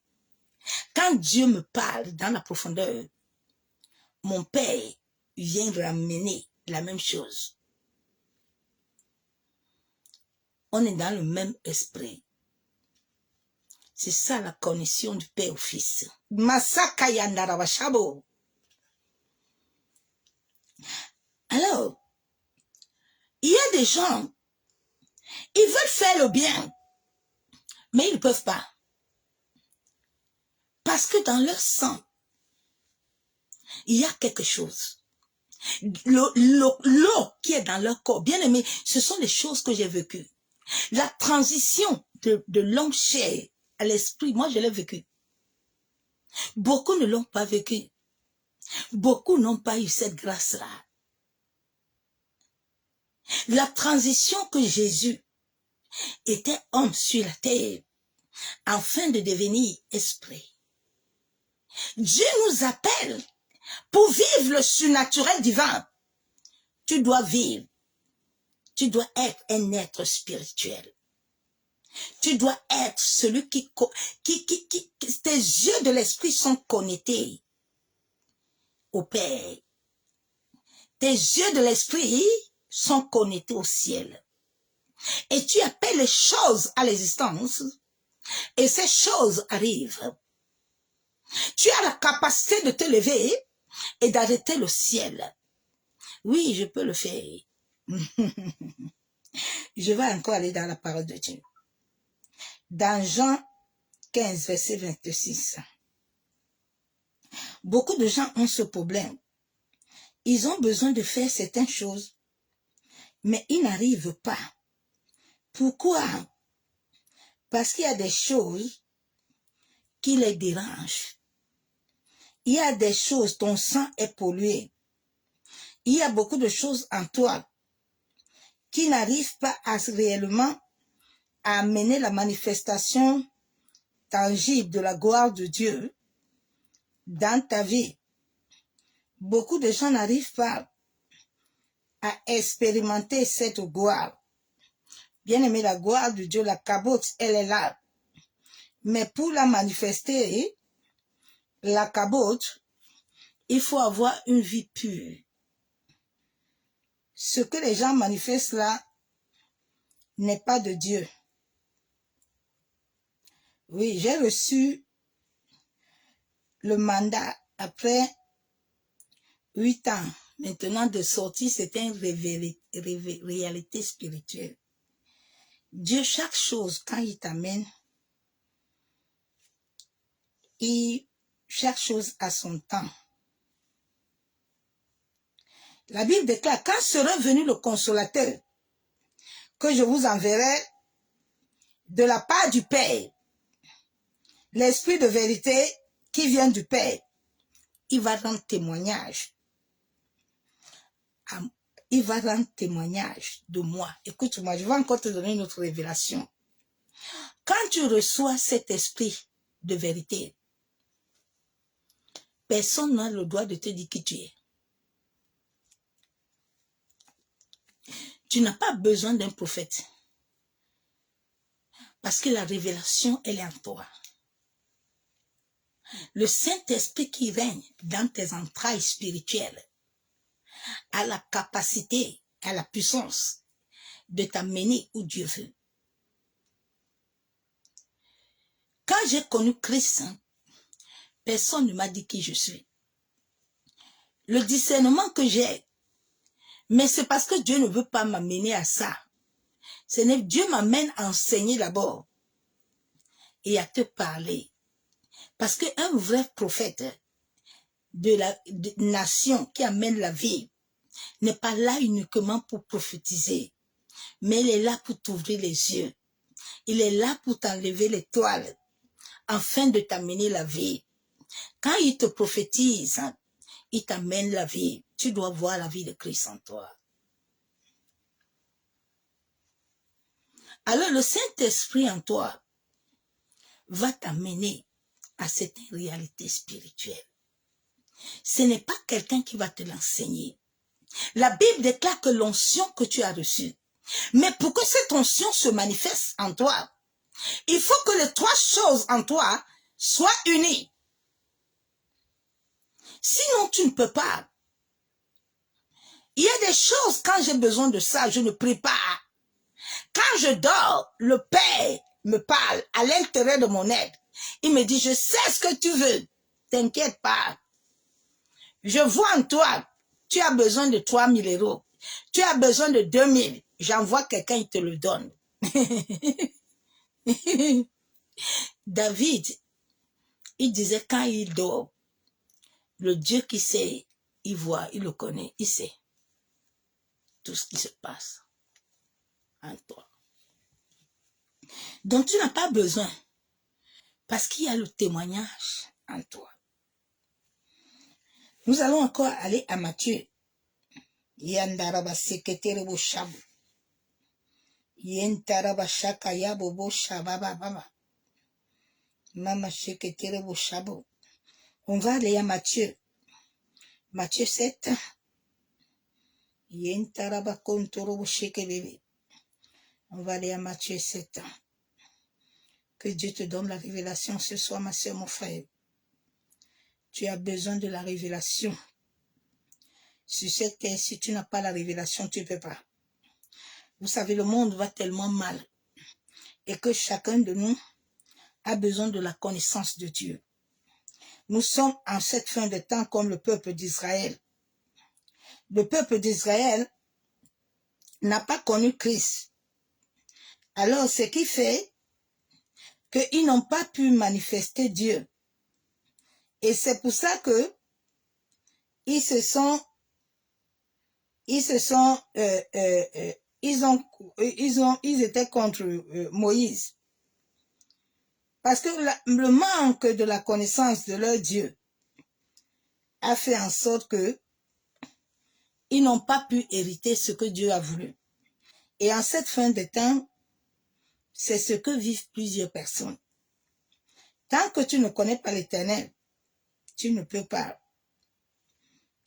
Quand Dieu me parle dans la profondeur, mon père vient ramener la même chose. On est dans le même esprit. C'est ça la connexion du Père au Fils. Masaka yandarabashabo. Alors, il y a des gens, ils veulent faire le bien, mais ils ne peuvent pas. Parce que dans leur sang, il y a quelque chose. L'eau qui est dans leur corps, bien aimé, ce sont les choses que j'ai vécues. La transition de l'homme chair à l'esprit, moi je l'ai vécu. Beaucoup ne l'ont pas vécu. Beaucoup n'ont pas eu cette grâce-là. La transition que Jésus était homme sur la terre, afin de devenir esprit. Dieu nous appelle pour vivre le surnaturel divin. Tu dois vivre. Tu dois être un être spirituel. Tu dois être celui qui tes yeux de l'esprit sont connectés au Père. Tes yeux de l'esprit sont connectés au ciel. Et tu appelles les choses à l'existence. Et ces choses arrivent. Tu as la capacité de te lever et d'arrêter le ciel. Oui, je peux le faire. Je vais encore aller dans la parole de Dieu. Dans Jean 15, verset 26. Beaucoup de gens ont ce problème. Ils ont besoin de faire certaines choses, mais ils n'arrivent pas. Pourquoi? Parce qu'il y a des choses qui les dérangent. Il y a des choses, ton sang est pollué. Il y a beaucoup de choses en toi qui n'arrivent pas à réellement amener la manifestation tangible de la gloire de Dieu dans ta vie. Beaucoup de gens n'arrivent pas à expérimenter cette gloire. Bien aimé, la gloire de Dieu, la cabote, elle est là. Mais pour la manifester, la cabote, il faut avoir une vie pure. Ce que les gens manifestent là n'est pas de Dieu. Oui, j'ai reçu le mandat après 8 ans. Maintenant, de sortir, c'est une réalité spirituelle. Dieu, chaque chose, quand il t'amène, chaque chose a son temps. La Bible déclare, quand sera venu le consolateur, que je vous enverrai de la part du Père, l'esprit de vérité qui vient du Père, il va rendre témoignage. Il va rendre témoignage de moi. Écoute-moi, je vais encore te donner une autre révélation. Quand tu reçois cet esprit de vérité, personne n'a le droit de te dire qui tu es. Tu n'as pas besoin d'un prophète. Parce que la révélation, elle est en toi. Le Saint-Esprit qui règne dans tes entrailles spirituelles a la capacité, a la puissance de t'amener où Dieu veut. Quand j'ai connu Christ, personne ne m'a dit qui je suis. Le discernement que j'ai, mais c'est parce que Dieu ne veut pas m'amener à ça. Dieu m'amène à enseigner d'abord et à te parler. Parce qu'un vrai prophète de la nation qui amène la vie n'est pas là uniquement pour prophétiser, mais il est là pour t'ouvrir les yeux. Il est là pour t'enlever l'étoile afin de t'amener la vie. Quand il te prophétise, il t'amène la vie. Tu dois voir la vie de Christ en toi. Alors le Saint-Esprit en toi va t'amener à cette réalité spirituelle. Ce n'est pas quelqu'un qui va te l'enseigner. La Bible déclare que l'onction que tu as reçue, mais pour que cette onction se manifeste en toi, il faut que les trois choses en toi soient unies. Sinon, tu ne peux pas. Il y a des choses, quand j'ai besoin de ça, je ne prie pas. Quand je dors, le Père me parle à l'intérieur de mon être. Il me dit, je sais ce que tu veux. T'inquiète pas. Je vois en toi, tu as besoin de 3000 €. Tu as besoin de 2000. J'envoie quelqu'un, il te le donne. David, il disait quand il dort, le Dieu qui sait, il voit, il le connaît, il sait tout ce qui se passe en toi. Donc tu n'as pas besoin, parce qu'il y a le témoignage en toi. Nous allons encore aller à Matthieu. Yandaraba seketere bo shabu. Yentaraba shakaya bobo shababa baba. Mama seketere bo shabu. On va aller à Matthieu. Matthieu 7. Yentaraba kontoro bo sheke bébé. On va aller à Matthieu 7. Que Dieu te donne la révélation ce soir, ma soeur, mon frère. Tu as besoin de la révélation. Sur cette terre, si tu n'as pas la révélation, tu ne peux pas. Vous savez, le monde va tellement mal. Et que chacun de nous a besoin de la connaissance de Dieu. Nous sommes en cette fin de temps comme le peuple d'Israël. Le peuple d'Israël n'a pas connu Christ. Alors, ce qui fait qu'ils n'ont pas pu manifester Dieu. Et c'est pour ça que ils étaient contre Moïse. Parce que le manque de la connaissance de leur Dieu a fait en sorte que ils n'ont pas pu hériter ce que Dieu a voulu. Et en cette fin de temps, c'est ce que vivent plusieurs personnes. Tant que tu ne connais pas l'Éternel, tu ne peux pas.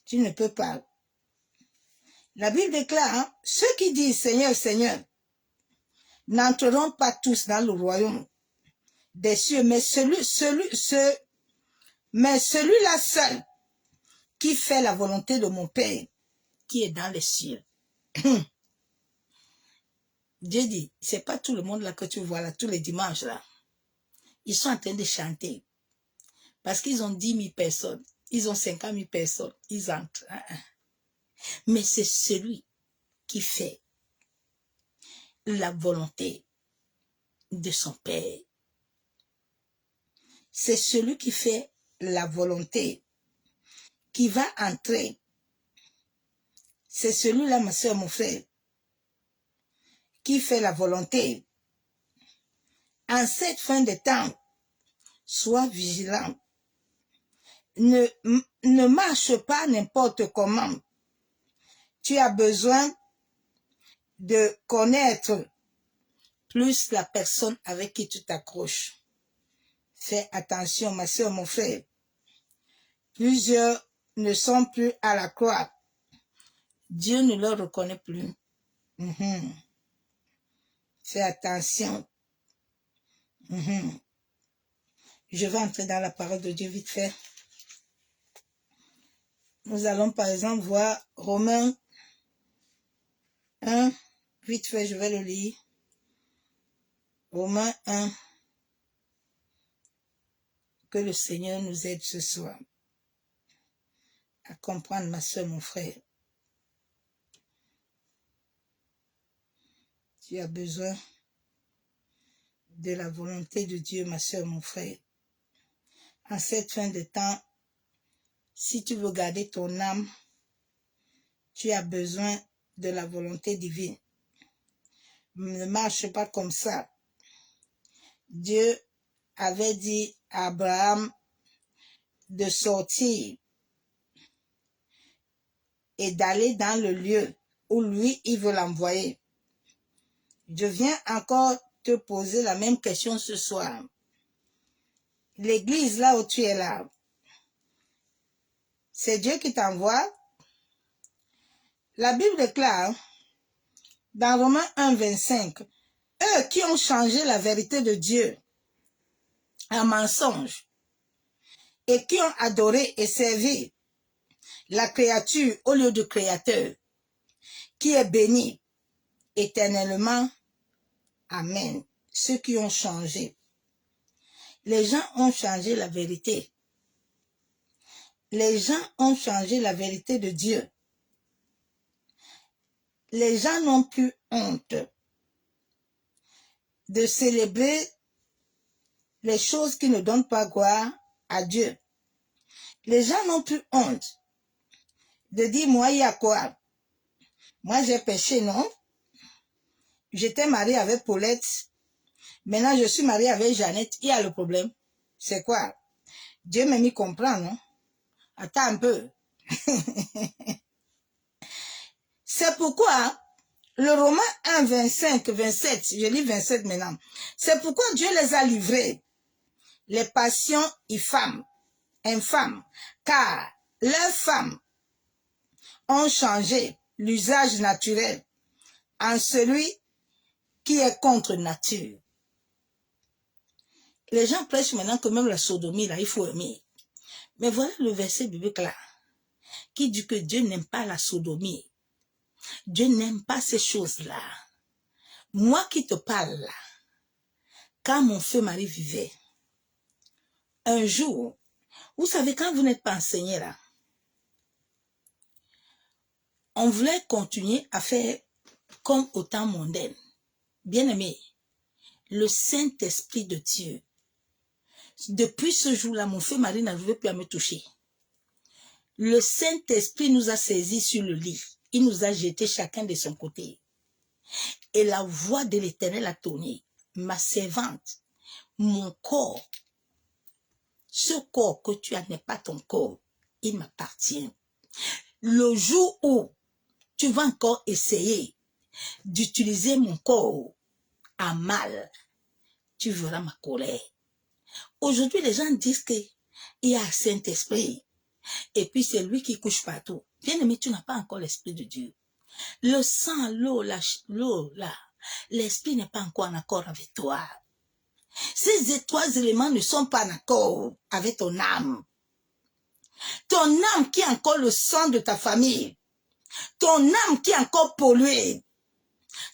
Tu ne peux pas. La Bible déclare, hein, ceux qui disent Seigneur, Seigneur, n'entreront pas tous dans le royaume des cieux, mais celui-là seul qui fait la volonté de mon Père qui est dans les cieux. Dieu dit, c'est pas tout le monde là que tu vois là, tous les dimanches là. Ils sont en train de chanter. Parce qu'ils ont 10 000 personnes, ils ont 50 000 personnes, ils entrent. Mais c'est celui qui fait la volonté de son Père. C'est celui qui fait la volonté qui va entrer. C'est celui-là, ma soeur, mon frère, qui fait la volonté. En cette fin de temps, Sois vigilant. Ne marche pas n'importe comment. Tu as besoin de connaître plus la personne avec qui tu t'accroches. Fais attention, ma soeur, mon frère. Plusieurs ne sont plus à la croix. Dieu ne le reconnaît plus. Fais attention. Je vais entrer dans la parole de Dieu vite fait. Nous allons par exemple voir Romains 1. Vite fait, je vais le lire. Romains 1. Que le Seigneur nous aide ce soir à comprendre, ma soeur, mon frère. Tu as besoin de la volonté de Dieu, ma soeur, mon frère. En cette fin de temps, si tu veux garder ton âme, tu as besoin de la volonté divine. Ne marche pas comme ça. Dieu avait dit à Abraham de sortir et d'aller dans le lieu où lui, il veut l'envoyer. Je viens encore te poser la même question ce soir. L'église là où tu es là, c'est Dieu qui t'envoie. La Bible déclare dans Romains 1, 25, eux qui ont changé la vérité de Dieu en mensonge et qui ont adoré et servi la créature au lieu du Créateur, qui est béni éternellement. Amen. Ceux qui ont changé. Les gens ont changé la vérité. Les gens ont changé la vérité de Dieu. Les gens n'ont plus honte de célébrer les choses qui ne donnent pas gloire à Dieu. Les gens n'ont plus honte de dire, moi, il y a quoi? Moi, j'ai péché, non? J'étais mariée avec Paulette. Maintenant, je suis mariée avec Jeannette. Il y a le problème. C'est quoi? Dieu m'a mis comprendre, non? Attends un peu. C'est pourquoi le Romain 1, 25, 27, je lis 27 maintenant. C'est pourquoi Dieu les a livrés, les passions infâmes, car leurs femmes ont changé l'usage naturel en celui qui est contre nature. Les gens prêchent maintenant que même la sodomie, là, il faut aimer. Mais voilà le verset biblique là, qui dit que Dieu n'aime pas la sodomie. Dieu n'aime pas ces choses-là. Moi qui te parle là, quand mon feu mari vivait, un jour, vous savez, quand vous n'êtes pas enseigné là, on voulait continuer à faire comme au temps mondain. Bien aimé, le Saint-Esprit de Dieu, depuis ce jour-là, mon feu mari n'arrivait plus à me toucher. Le Saint-Esprit nous a saisis sur le lit. Il nous a jetés chacun de son côté. Et la voix de l'Éternel a tourné. Ma servante, mon corps, ce corps que tu as n'est pas ton corps. Il m'appartient. Le jour où tu vas encore essayer d'utiliser mon corps à mal, tu verras ma colère. Aujourd'hui, les gens disent qu'il y a un Saint-Esprit. Et puis c'est lui qui couche partout. Bien aimé, tu n'as pas encore l'Esprit de Dieu. Le sang, l'eau, l'Esprit n'est pas encore en accord avec toi. Ces trois éléments ne sont pas en accord avec ton âme. Ton âme qui est encore le sang de ta famille. Ton âme qui est encore polluée.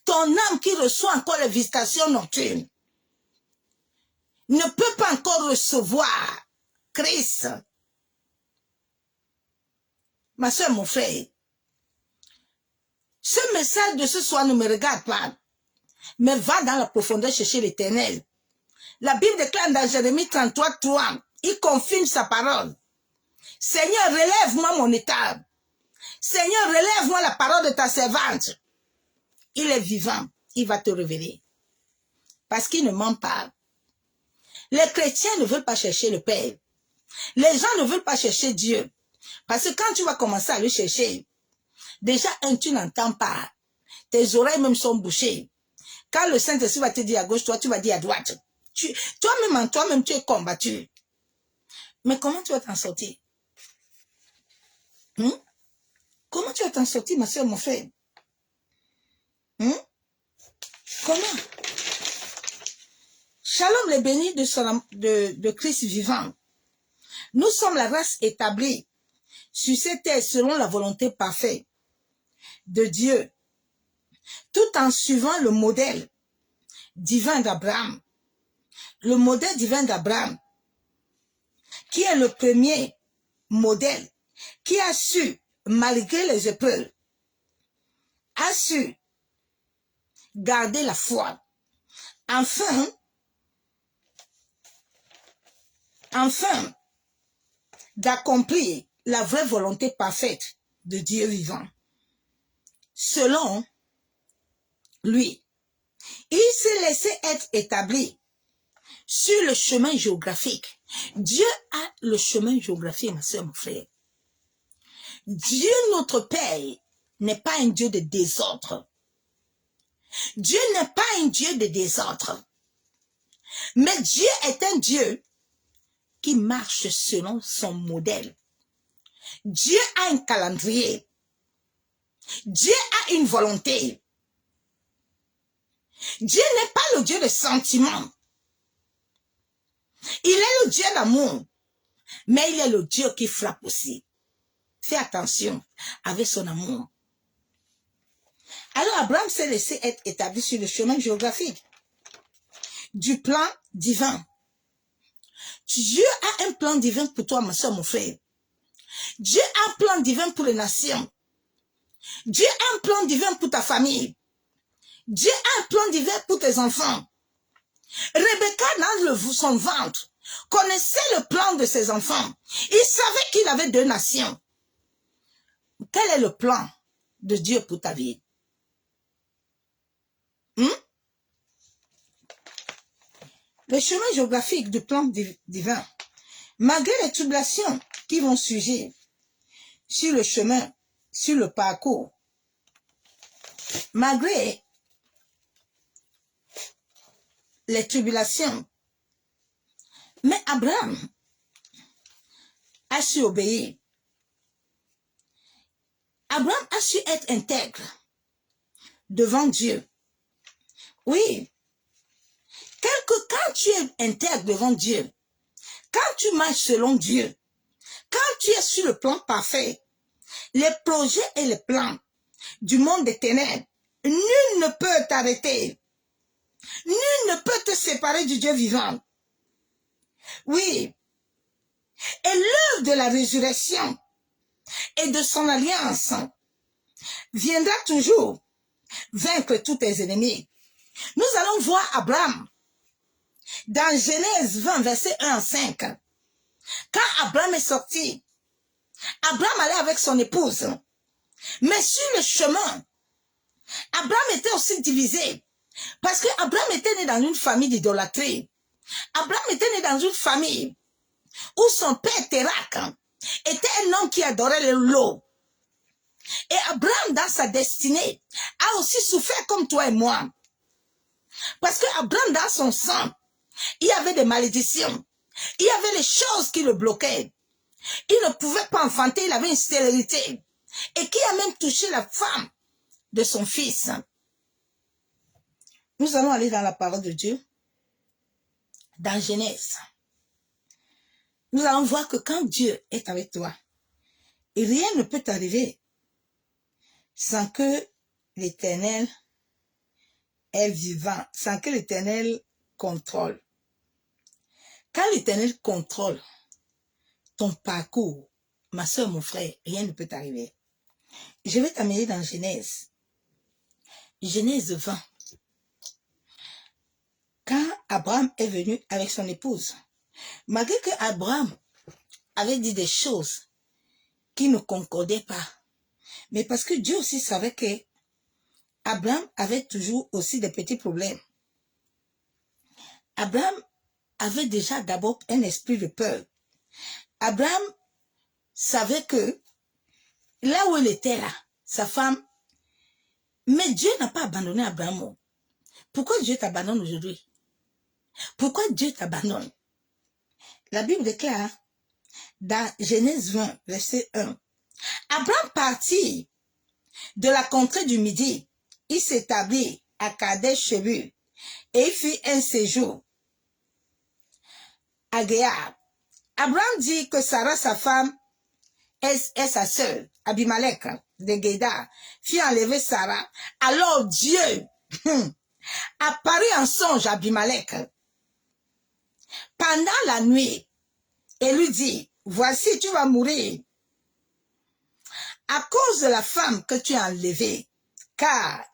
Ton âme qui reçoit encore les visitations nocturnes. Ne peut pas encore recevoir Christ. Ma soeur, mon frère, ce message de ce soir ne me regarde pas, mais va dans la profondeur chercher l'Éternel. La Bible déclare dans Jérémie 33, 3, il confirme sa parole. Seigneur, relève-moi mon état. Seigneur, relève-moi la parole de ta servante. Il est vivant, il va te révéler. Parce qu'il ne ment pas. Les chrétiens ne veulent pas chercher le Père. Les gens ne veulent pas chercher Dieu. Parce que quand tu vas commencer à le chercher, déjà, tu n'entends pas. Tes oreilles même sont bouchées. Quand le Saint-Esprit va te dire à gauche, toi, tu vas dire à droite. Toi-même en toi-même, tu es combattu. Mais comment tu vas t'en sortir? Comment tu vas t'en sortir, ma soeur, mon frère? Comment? Shalom les bénis de Christ vivant. Nous sommes la race établie sur cette terre selon la volonté parfaite de Dieu, tout en suivant le modèle divin d'Abraham. Le modèle divin d'Abraham, qui est le premier modèle, qui a su, malgré les épreuves, a su garder la foi, enfin d'accomplir la vraie volonté parfaite de Dieu vivant. Selon lui, il s'est laissé être établi sur le chemin géographique. Dieu a le chemin géographique, ma soeur, mon frère. Dieu, notre Père, n'est pas un Dieu de désordre. Dieu n'est pas un Dieu de désordre. Mais Dieu est un Dieu qui marche selon son modèle. Dieu a un calendrier. Dieu a une volonté. Dieu n'est pas le Dieu de sentiments. Il est le Dieu d'amour. Mais il est le Dieu qui frappe aussi. Fais attention avec son amour. Alors Abraham s'est laissé être établi sur le chemin géographique du plan divin. Dieu a un plan divin pour toi, ma soeur, mon frère. Dieu a un plan divin pour les nations. Dieu a un plan divin pour ta famille. Dieu a un plan divin pour tes enfants. Rebecca, dans son ventre, connaissait le plan de ses enfants. Il savait qu'il avait 2 nations. Quel est le plan de Dieu pour ta vie? Le chemin géographique du plan divin, malgré les tribulations qui vont surgir sur le chemin, sur le parcours, malgré les tribulations, mais Abraham a su obéir. Abraham a su être intègre devant Dieu. Oui. Quand tu es intègre devant Dieu, quand tu marches selon Dieu, quand tu es sur le plan parfait, les projets et les plans du monde des ténèbres, nul ne peut t'arrêter. Nul ne peut te séparer du Dieu vivant. Oui. Et l'œuvre de la résurrection et de son alliance viendra toujours vaincre tous tes ennemis. Nous allons voir Abraham dans Genèse 20, verset 1 à 5. Quand Abraham est sorti, Abraham allait avec son épouse. Mais sur le chemin, Abraham était aussi divisé. Parce que Abraham était né dans une famille d'idolâtrie. Abraham était né dans une famille où son père Térak était un homme qui adorait le lot. Et Abraham, dans sa destinée, a aussi souffert comme toi et moi. Parce que Abraham, dans son sang, il y avait des malédictions. Il y avait les choses qui le bloquaient. Il ne pouvait pas enfanter, il avait une stérilité. Et qui a même touché la femme de son fils. Nous allons aller dans la parole de Dieu. Dans Genèse. Nous allons voir que quand Dieu est avec toi, rien ne peut t'arriver sans que l'Éternel est vivant, sans que l'Éternel contrôle. Quand l'Éternel contrôle ton parcours, ma soeur, mon frère, rien ne peut t'arriver. Je vais t'amener dans Genèse. Genèse 20. Quand Abraham est venu avec son épouse, malgré que Abraham avait dit des choses qui ne concordaient pas, mais parce que Dieu aussi savait que Abraham avait toujours aussi des petits problèmes. Abraham avait déjà d'abord un esprit de peur. Abraham savait que là où il était là, sa femme, mais Dieu n'a pas abandonné Abraham. Pourquoi Dieu t'abandonne aujourd'hui? Pourquoi Dieu t'abandonne? La Bible déclare dans Genèse 20, verset 1, Abraham partit de la contrée du Midi, il s'établit à Kadesh-Shebur et il fit un séjour à Géar. Abraham dit que Sarah, sa femme, est sa sœur. Abimelech de Guédar fit enlever Sarah. Alors Dieu apparut en songe à Abimelech pendant la nuit et lui dit, voici, tu vas mourir à cause de la femme que tu as enlevée, car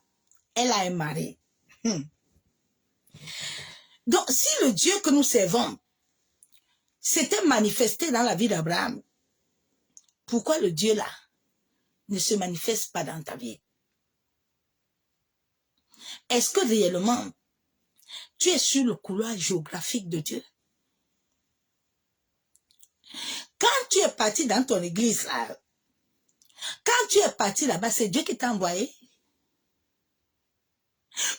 elle a un mari. Donc, si le Dieu que nous servons s'était manifesté dans la vie d'Abraham, pourquoi le Dieu là ne se manifeste pas dans ta vie? Est-ce que réellement, tu es sur le couloir géographique de Dieu? Quand tu es parti dans ton église là, quand tu es parti là-bas, c'est Dieu qui t'a envoyé.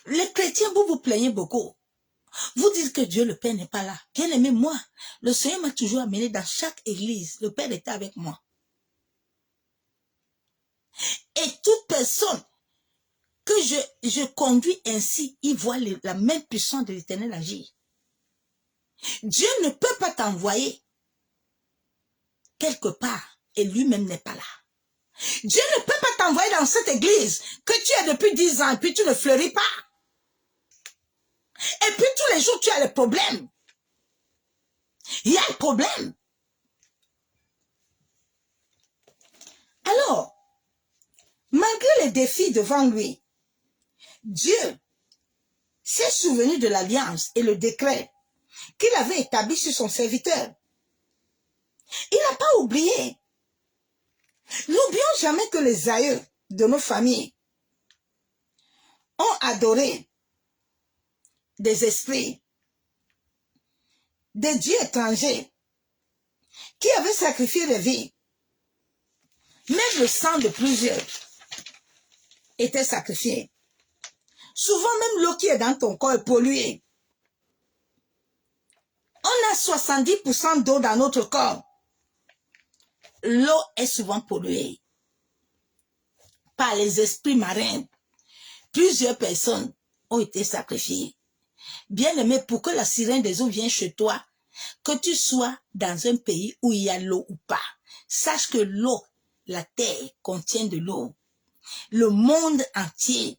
Les chrétiens, vous vous plaignez beaucoup. Vous dites que Dieu le Père n'est pas là. Bien aimé, moi, le Seigneur m'a toujours amené dans chaque église. Le Père était avec moi. Et toute personne que je conduis ainsi, il voit la même puissance de l'Éternel agir. Dieu ne peut pas t'envoyer quelque part et lui-même n'est pas là. Dieu ne peut pas t'envoyer dans cette église que tu es depuis 10 ans et puis tu ne fleuris pas. Et puis tous les jours tu as des problèmes. Il y a un problème. Alors, malgré les défis devant lui, Dieu s'est souvenu de l'alliance et le décret qu'il avait établi sur son serviteur. Il n'a pas oublié. N'oublions jamais que les aïeux de nos familles ont adoré des esprits, des dieux étrangers qui avaient sacrifié des vies. Même le sang de plusieurs était sacrifié. Souvent même l'eau qui est dans ton corps est polluée. On a 70% d'eau dans notre corps. L'eau est souvent polluée par les esprits marins. Plusieurs personnes ont été sacrifiées. Bien aimé, pour que la sirène des eaux vienne chez toi, que tu sois dans un pays où il y a l'eau ou pas, sache que l'eau, la terre contient de l'eau. Le monde entier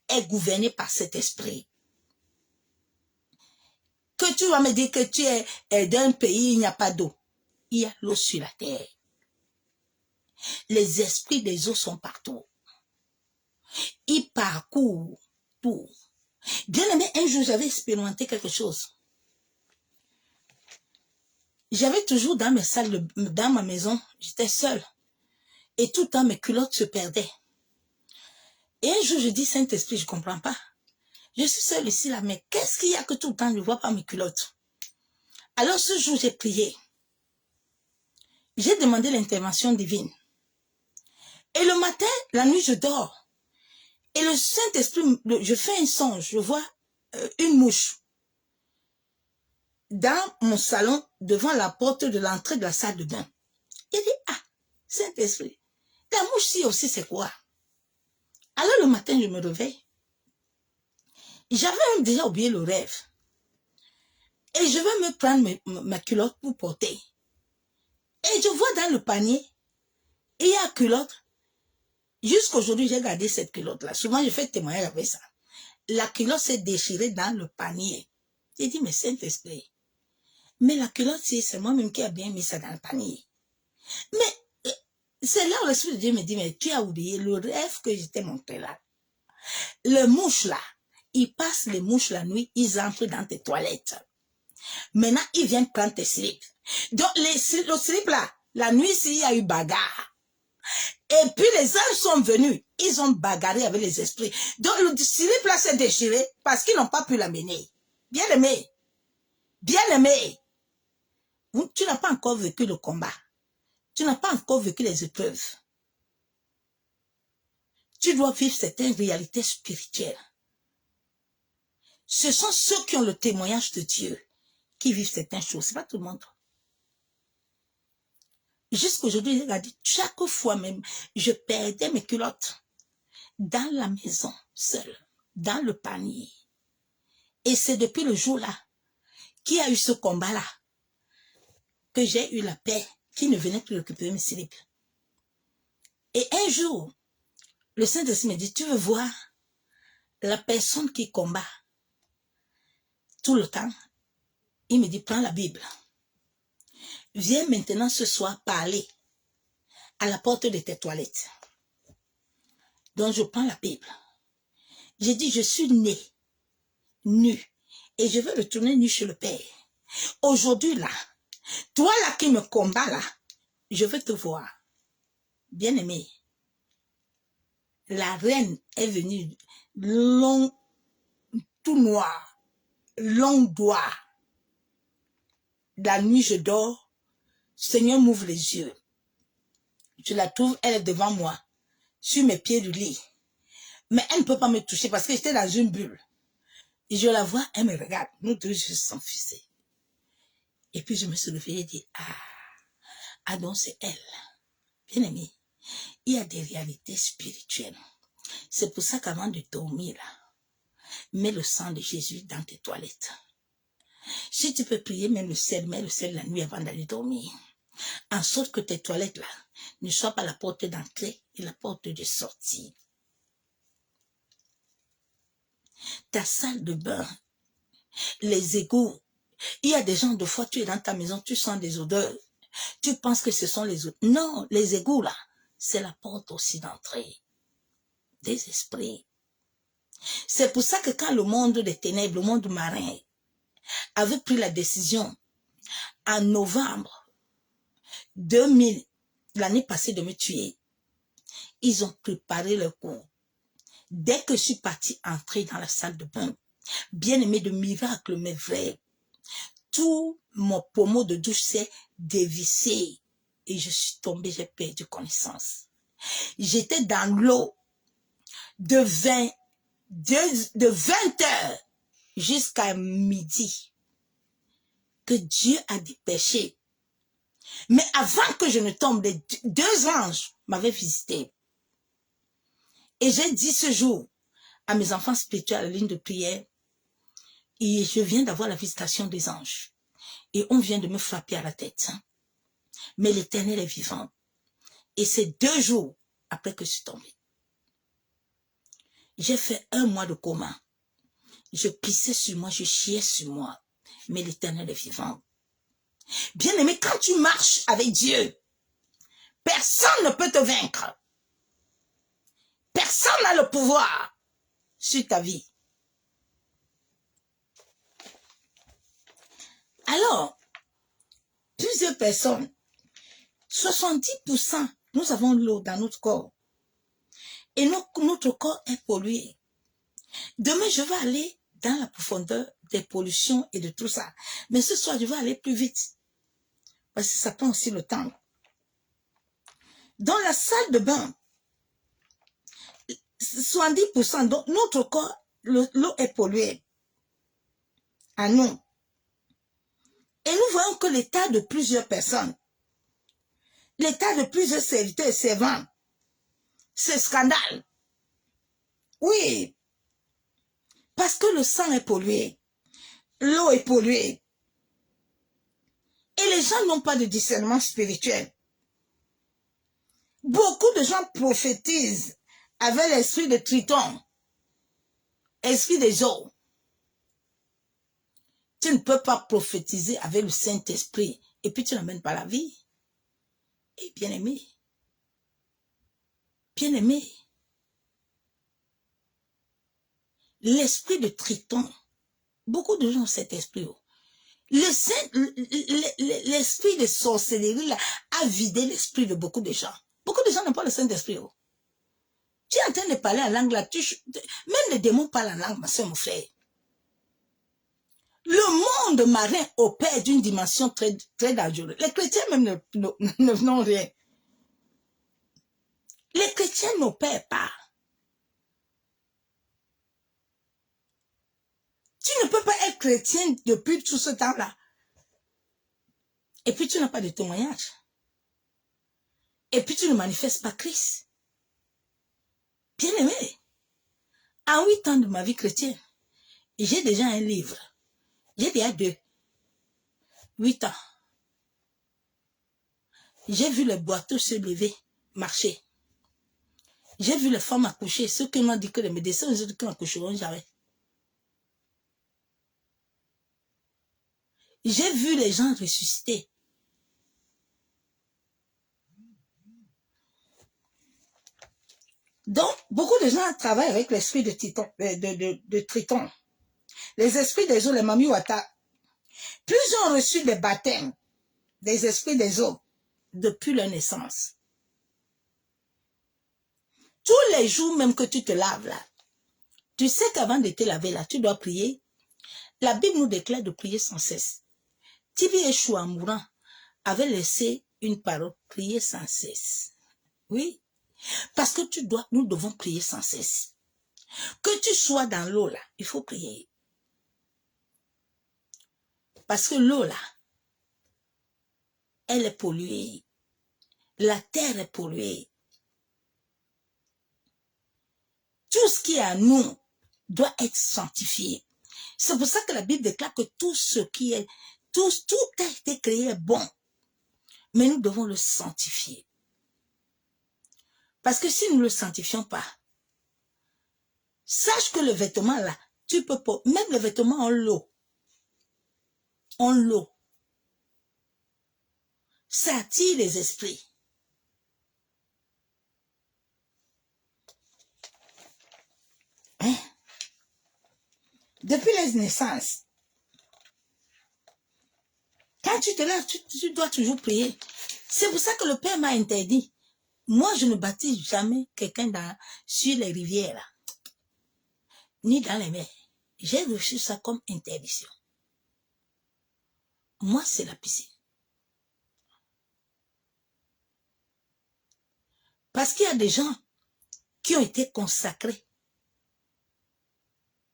est gouverné par cet esprit. Que tu vas me dire que tu es d'un pays où il n'y a pas d'eau. Il y a l'eau sur la terre. Les esprits des eaux sont partout. Ils parcourent tout. Bien aimé, un jour j'avais expérimenté quelque chose. J'avais toujours dans mes salles, dans ma maison, j'étais seule. Et tout le temps mes culottes se perdaient. Et un jour je dis, Saint-Esprit, je ne comprends pas. Je suis seule ici là, mais qu'est-ce qu'il y a que tout le temps je ne vois pas mes culottes? Alors ce jour j'ai prié. J'ai demandé l'intervention divine. Et le matin, la nuit je dors. Et le Saint-Esprit, je fais un songe, je vois une mouche dans mon salon, devant la porte de l'entrée de la salle de bain. Il dit, ah, Saint-Esprit, la mouche-ci aussi c'est quoi? Alors le matin, je me réveille. J'avais déjà oublié le rêve. Et je vais me prendre ma culotte pour porter. Et je vois dans le panier, il y a une culotte. Jusqu'aujourd'hui, j'ai gardé cette culotte-là. Souvent, je fais témoignage avec ça. La culotte s'est déchirée dans le panier. J'ai dit, mais Saint-Esprit, mais la culotte, c'est moi-même qui a bien mis ça dans le panier. Mais c'est là où l'Esprit de Dieu me dit, mais tu as oublié le rêve que je t'ai montré là. Les mouches là, ils passent les mouches la nuit, ils entrent dans tes toilettes. Maintenant, ils viennent prendre tes slips. Donc, le slip là, la nuit, s'il y a eu bagarre. Et puis les anges sont venus, ils ont bagarré avec les esprits. Donc le slip là s'est déchiré parce qu'ils n'ont pas pu l'amener. Bien aimé, Bien-aimé, tu n'as pas encore vécu le combat. Tu n'as pas encore vécu les épreuves. Tu dois vivre certaines réalités spirituelles. Ce sont ceux qui ont le témoignage de Dieu qui vivent certaines choses. Ce n'est pas tout le monde. Jusqu'aujourd'hui, il a dit, chaque fois même, je perdais mes culottes dans la maison, seule, dans le panier. Et c'est depuis le jour-là qu'il y a eu ce combat-là que j'ai eu la paix qui ne venait plus récupérer mes slips. Et un jour, le Saint-Esprit me dit, tu veux voir la personne qui combat tout le temps? Il me dit, prends la Bible. Viens maintenant ce soir parler à la porte de tes toilettes. Donc je prends la Bible. J'ai dit, je suis né, nu, et je veux retourner nu chez le Père. Aujourd'hui là, toi là qui me combats là, je veux te voir. Bien-aimé, la reine est venue, long, tout noir, long doigt. La nuit je dors, Seigneur m'ouvre les yeux. Je la trouve, elle est devant moi, sur mes pieds du lit. Mais elle ne peut pas me toucher parce que j'étais dans une bulle. Et je la vois, elle me regarde. Nous deux, je suis fusée. Et puis je me suis réveillée et dit, ah donc c'est elle. Bien aimé, il y a des réalités spirituelles. C'est pour ça qu'avant de dormir, là, mets le sang de Jésus dans tes toilettes. Si tu peux prier, mets le sel la nuit avant d'aller dormir. En sorte que tes toilettes là ne soient pas la porte d'entrée et la porte de sortie. Ta salle de bain, les égouts. Il y a des gens, de fois tu es dans ta maison, tu sens des odeurs. Tu penses que ce sont les autres. Non, les égouts là, c'est la porte aussi d'entrée des esprits. C'est pour ça que quand le monde des ténèbres, le monde marin, avait pris la décision en novembre 2000, l'année passée, de me tuer, ils ont préparé le coup. Dès que je suis partie entrer dans la salle de bain, bien aimé, de miracle, mais vrai, tout mon pommeau de douche s'est dévissé et je suis tombée, j'ai perdu connaissance. J'étais dans l'eau de 20 heures jusqu'à midi que Dieu a dépêché. Mais avant que je ne tombe, les deux anges m'avaient visité. Et j'ai dit ce jour à mes enfants spirituels à la ligne de prière, et je viens d'avoir la visitation des anges. Et on vient de me frapper à la tête. Mais l'Éternel est vivant. Et c'est 2 jours après que je suis tombée. J'ai fait 1 mois de coma. Je pissais sur moi, je chiais sur moi. Mais l'Éternel est vivant. Bien aimé, quand tu marches avec Dieu, personne ne peut te vaincre. Personne n'a le pouvoir sur ta vie. Alors, plusieurs personnes, 70%, nous avons l'eau dans notre corps. Et notre corps est pollué. Demain, je vais aller dans la profondeur des pollutions et de tout ça. Mais ce soir, je vais aller plus vite. Parce que ça prend aussi le temps. Dans la salle de bain, 70%, donc notre corps, l'eau est polluée. À nous. Et nous voyons que l'état de plusieurs personnes, l'état de plusieurs serviteurs et servants, c'est scandale. Oui. Parce que le sang est pollué. L'eau est polluée. Et les gens n'ont pas de discernement spirituel. Beaucoup de gens prophétisent avec l'esprit de Triton, esprit des eaux. Tu ne peux pas prophétiser avec le Saint-Esprit et puis tu n'amènes pas la vie. Et bien-aimé, l'esprit de Triton, beaucoup de gens ont cet esprit. L'esprit de sorcellerie là, a vidé l'esprit de beaucoup de gens. Beaucoup de gens n'ont pas le Saint-Esprit. Tu es en train de parler en langue là, même les démons parlent en langue, ma soeur, mon frère. Le monde marin opère d'une dimension très, très dangereuse. Les chrétiens même n'ont rien. Les chrétiens n'opèrent pas. Tu ne peux pas être chrétien depuis tout ce temps-là. Et puis tu n'as pas de témoignage. Et puis tu ne manifestes pas Christ. Bien aimé, en 8 ans de ma vie chrétienne, j'ai déjà un livre. J'ai déjà 8 ans. J'ai vu les boiteux se lever, marcher. J'ai vu les femmes accoucher. Ceux qui m'ont dit que les médecins, les autres qui n'accoucheront jamais. J'ai vu les gens ressusciter. Donc, beaucoup de gens travaillent avec l'esprit de Triton. Les esprits des eaux, les Mamiwata. Plus ont reçu des baptêmes des esprits des eaux depuis leur naissance. Tous les jours même que tu te laves là, tu sais qu'avant de te laver là, tu dois prier. La Bible nous déclare de prier sans cesse. Tibi Yeshua en mourant avait laissé une parole, prier sans cesse. Oui, parce que nous devons prier sans cesse. Que tu sois dans l'eau là, il faut prier. Parce que l'eau là, elle est polluée. La terre est polluée. Tout ce qui est à nous doit être sanctifié. C'est pour ça que la Bible déclare que tout a été créé bon. Mais nous devons le sanctifier. Parce que si nous ne le sanctifions pas, sache que le vêtement là, tu peux pas, même le vêtement en l'eau, ça attire les esprits. Hein? Depuis les naissances, quand tu te lèves, tu dois toujours prier. C'est pour ça que le Père m'a interdit. Moi, je ne baptise jamais quelqu'un sur les rivières, là, ni dans les mers. J'ai reçu ça comme interdiction. Moi, c'est la piscine. Parce qu'il y a des gens qui ont été consacrés.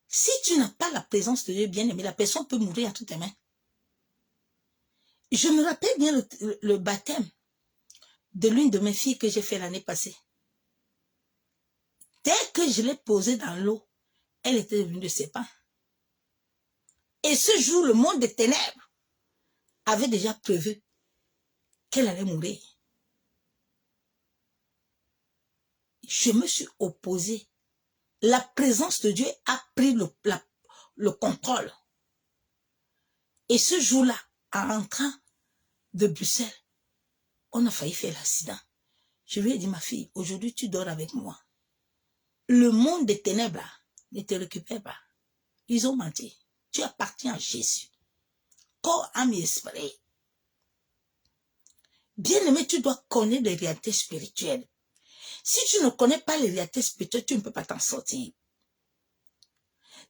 Si tu n'as pas la présence de Dieu bien-aimé, la personne peut mourir à toutes tes mains. Je me rappelle bien le baptême de l'une de mes filles que j'ai fait l'année passée. Dès que je l'ai posée dans l'eau, elle était devenue de ses pas. Et ce jour, le monde des ténèbres avait déjà prévu qu'elle allait mourir. Je me suis opposée. La présence de Dieu a pris le contrôle. Et ce jour-là, en rentrant de Bruxelles, on a failli faire l'accident. Je lui ai dit, ma fille, aujourd'hui tu dors avec moi. Le monde des ténèbres ne te récupère pas. Ils ont menti. Tu appartiens à Jésus. Corps, âme et esprit. Bien-aimé, tu dois connaître les réalités spirituelles. Si tu ne connais pas les réalités spirituelles, tu ne peux pas t'en sortir.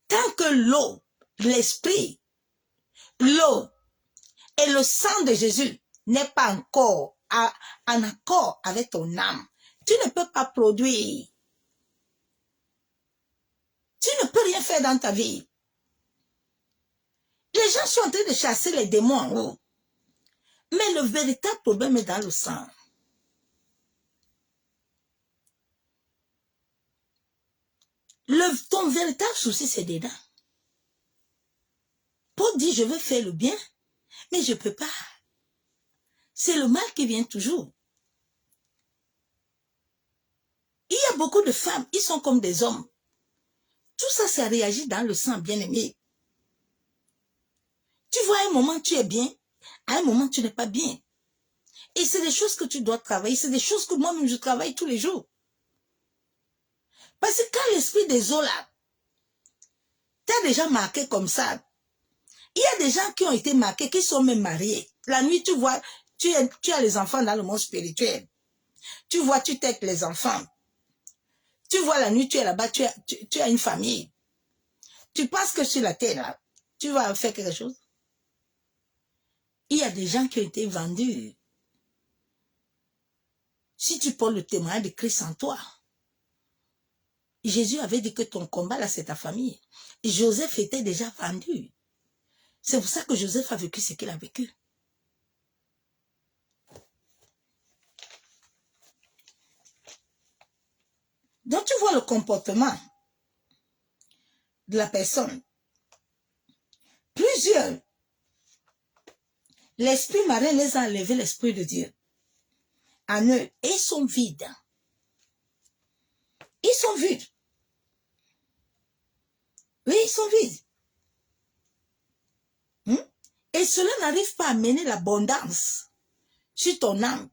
Tant que l'eau, l'esprit, l'eau et le sang de Jésus n'est pas encore en accord avec ton âme, tu ne peux pas produire. Tu ne peux rien faire dans ta vie. Les gens sont en train de chasser les démons en haut. Mais le véritable problème est dans le sang. Ton véritable souci, c'est dedans. Paul dit, je veux faire le bien, mais je ne peux pas. C'est le mal qui vient toujours. Il y a beaucoup de femmes, ils sont comme des hommes. Tout ça, ça réagit dans le sang, bien-aimé. Tu vois, à un moment, tu es bien. À un moment, tu n'es pas bien. Et c'est des choses que tu dois travailler. C'est des choses que moi-même, je travaille tous les jours. Parce que quand l'esprit des eaux, là, t'as déjà marqué comme ça. Il y a des gens qui ont été marqués, qui sont même mariés. La nuit, tu vois, tu as les enfants dans le monde spirituel. Tu vois, tu t'aides les enfants. Tu vois, la nuit, tu es là-bas, tu as une famille. Tu penses que sur la terre, là, tu vas faire quelque chose. a des gens qui ont été vendus. Si tu prends le témoignage de Christ en toi, Jésus avait dit que ton combat là, c'est ta famille. Et Joseph était déjà vendu. C'est pour ça que Joseph a vécu ce qu'il a vécu. Donc tu vois le comportement de la personne. Plusieurs. L'esprit marin les a enlevé l'esprit de Dieu. En eux, et ils sont vides. Ils sont vides. Oui, ils sont vides. Et cela n'arrive pas à mener l'abondance sur ton âme.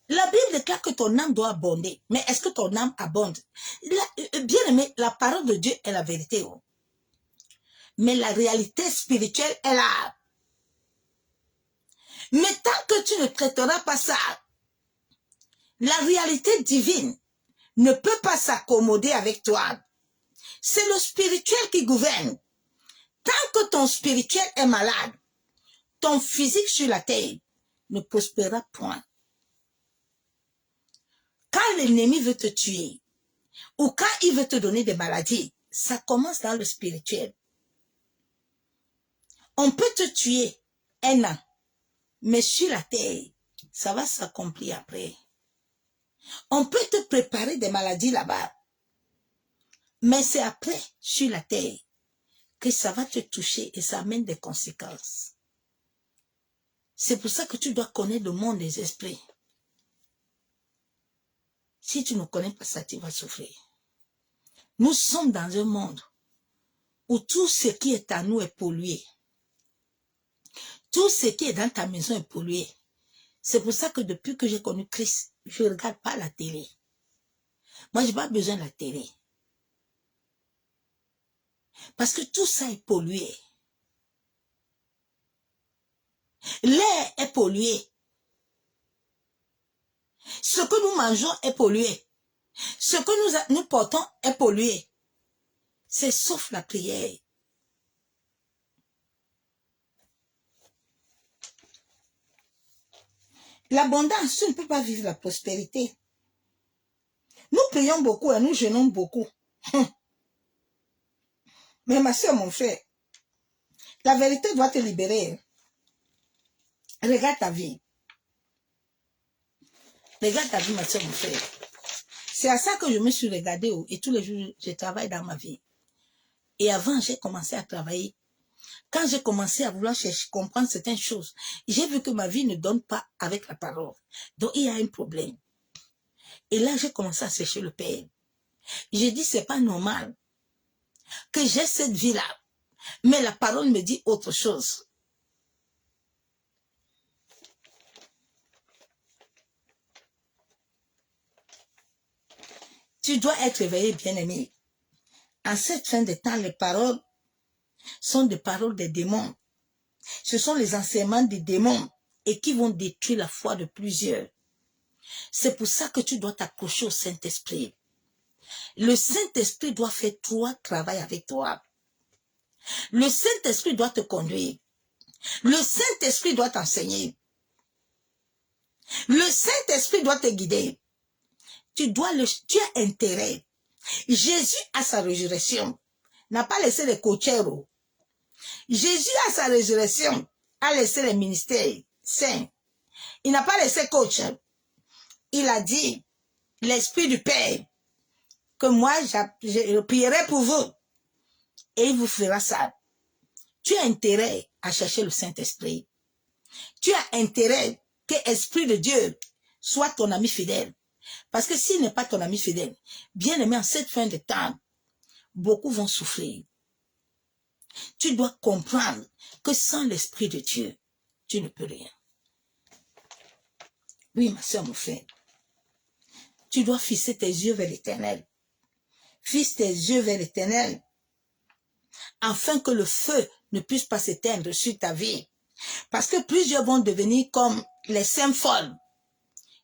La Bible déclare que ton âme doit abonder. Mais est-ce que ton âme abonde? Bien aimé, la parole de Dieu est la vérité. Oh. Mais la réalité spirituelle est là. Mais tant que tu ne traiteras pas ça, la réalité divine ne peut pas s'accommoder avec toi. C'est le spirituel qui gouverne. Tant que ton spirituel est malade, ton physique sur la terre ne prospérera point. Quand l'ennemi veut te tuer, ou quand il veut te donner des maladies, ça commence dans le spirituel. On peut te tuer un an, mais sur la terre, ça va s'accomplir après. On peut te préparer des maladies là-bas, mais c'est après, sur la terre, que ça va te toucher et ça amène des conséquences. C'est pour ça que tu dois connaître le monde des esprits. Si tu ne connais pas ça, tu vas souffrir. Nous sommes dans un monde où tout ce qui est à nous est pollué. Tout ce qui est dans ta maison est pollué. C'est pour ça que depuis que j'ai connu Christ, je ne regarde pas la télé. Moi, je n'ai pas besoin de la télé. Parce que tout ça est pollué. L'air est pollué. Ce que nous mangeons est pollué. Ce que nous portons est pollué. C'est sauf la prière. L'abondance, tu ne peux pas vivre la prospérité. Nous prions beaucoup et nous jeûnons beaucoup. Mais ma soeur, mon frère, la vérité doit te libérer. Regarde ta vie. Regarde ta vie, ma soeur, mon frère. C'est à ça que je me suis regardée et tous les jours, je travaille dans ma vie. Et avant, j'ai commencé à travailler. Quand j'ai commencé à vouloir chercher, comprendre certaines choses, j'ai vu que ma vie ne donne pas avec la parole. Donc, il y a un problème. Et là, j'ai commencé à chercher le Père. J'ai dit, c'est pas normal que j'ai cette vie-là. Mais la parole me dit autre chose. Tu dois être éveillé, bien-aimé. En cette fin de temps, les paroles sont des paroles des démons. Ce sont les enseignements des démons et qui vont détruire la foi de plusieurs. C'est pour ça que tu dois t'accrocher au Saint-Esprit. Le Saint-Esprit doit faire toi travail avec toi. Le Saint-Esprit doit te conduire. Le Saint-Esprit doit t'enseigner. Le Saint-Esprit doit te guider. Tu as intérêt. Jésus, à sa résurrection, n'a pas laissé les coachers. Jésus, à sa résurrection, a laissé les ministères saints. Il n'a pas laissé coach. Il a dit, l'Esprit du Père, que moi, je prierai pour vous. Et il vous fera ça. Tu as intérêt à chercher le Saint-Esprit. Tu as intérêt que l'Esprit de Dieu soit ton ami fidèle. Parce que s'il n'est pas ton ami fidèle, bien aimé, en cette fin de temps, beaucoup vont souffrir. Tu dois comprendre que sans l'Esprit de Dieu, tu ne peux rien. Oui, ma soeur, mon frère. Tu dois fixer tes yeux vers l'Éternel. Fixe tes yeux vers l'Éternel. Afin que le feu ne puisse pas s'éteindre sur ta vie. Parce que plusieurs vont devenir comme les saints folles.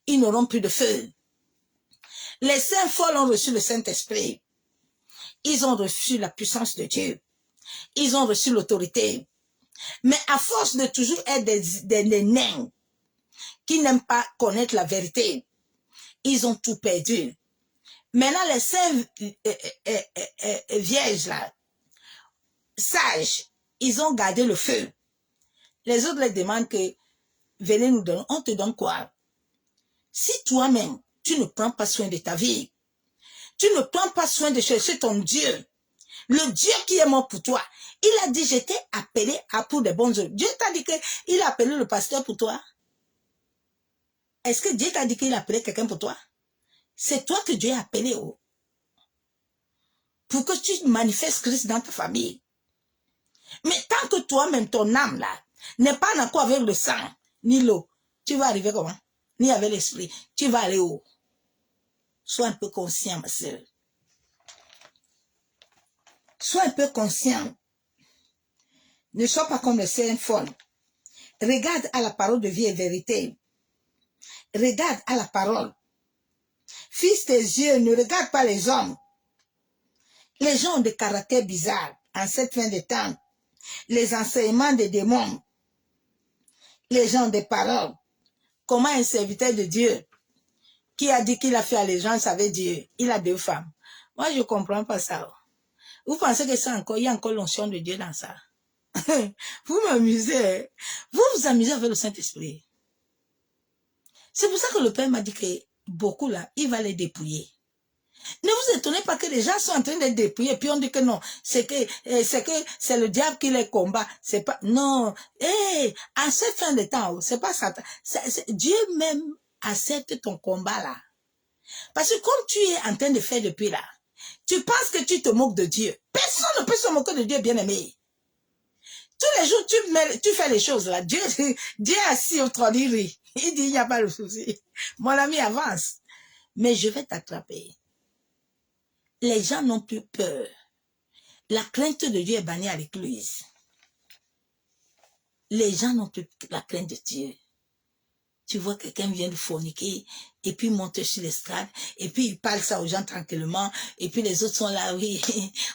Ils n'auront plus de feu. Les saints folles ont reçu le Saint-Esprit. Ils ont reçu la puissance de Dieu. Ils ont reçu l'autorité. Mais à force de toujours être des nains qui n'aiment pas connaître la vérité, ils ont tout perdu. Maintenant, les saints vierges, là, sages, ils ont gardé le feu. Les autres les demandent que, venez nous donner, on te donne quoi? Si toi-même, tu ne prends pas soin de ta vie, tu ne prends pas soin de chercher ton Dieu, le Dieu qui est mort pour toi, il a dit, je t'ai appelé à pour des bonnes œuvres. Dieu t'a dit qu'il a appelé le pasteur pour toi? Est-ce que Dieu t'a dit qu'il a appelé quelqu'un pour toi? C'est toi que Dieu a appelé, oh, pour que tu manifestes Christ dans ta famille. Mais tant que toi-même, ton âme là, n'est pas en accord avec le sang, ni l'eau, tu vas arriver comment? Ni avec l'esprit, tu vas aller où? Sois un peu conscient, ma soeur. Sois un peu conscient. Ne sois pas comme les saints folles. Regarde à la parole de vie et vérité. Regarde à la parole. Fixe tes yeux, ne regarde pas les hommes. Les gens ont des caractères bizarres en cette fin de temps. Les enseignements des démons. Les gens des paroles. Comment un serviteur de Dieu qui a dit qu'il a fait allégeance avec Dieu, il a 2 femmes. Moi, je ne comprends pas ça. Vous pensez que ça encore, il y a encore l'onction de Dieu dans ça? Vous m'amusez. Vous vous amusez avec le Saint-Esprit. C'est pour ça que le Père m'a dit que beaucoup là, il va les dépouiller. Ne vous étonnez pas que les gens sont en train de les dépouiller, puis on dit que non, c'est le diable qui les combat. C'est pas, non, en cette fin de temps, c'est pas Satan. Dieu même accepte ton combat là. Parce que comme tu es en train de faire depuis là, tu penses que tu te moques de Dieu. Personne ne peut se moquer de Dieu, bien-aimé. Tous les jours, tu fais les choses là. Dieu est assis au trône, il rit. Il dit, il n'y a pas de souci. Mon ami, avance. Mais je vais t'attraper. Les gens n'ont plus peur. La crainte de Dieu est bannie à l'église. Les gens n'ont plus la crainte de Dieu. Tu vois quelqu'un vient de forniquer et puis monte sur l'estrade et puis il parle ça aux gens tranquillement et puis les autres sont là, oui,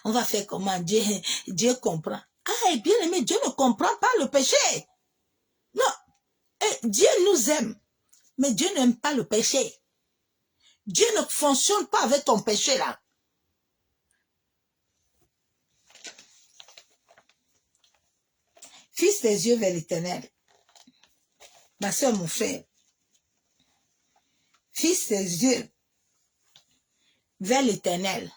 on va faire comment? Dieu comprend. Ah, bien aimé, Dieu ne comprend pas le péché. Non, Dieu nous aime, mais Dieu n'aime pas le péché. Dieu ne fonctionne pas avec ton péché là. Fixe tes yeux vers l'Éternel. Ma soeur, mon frère. Fixe tes yeux vers l'Éternel.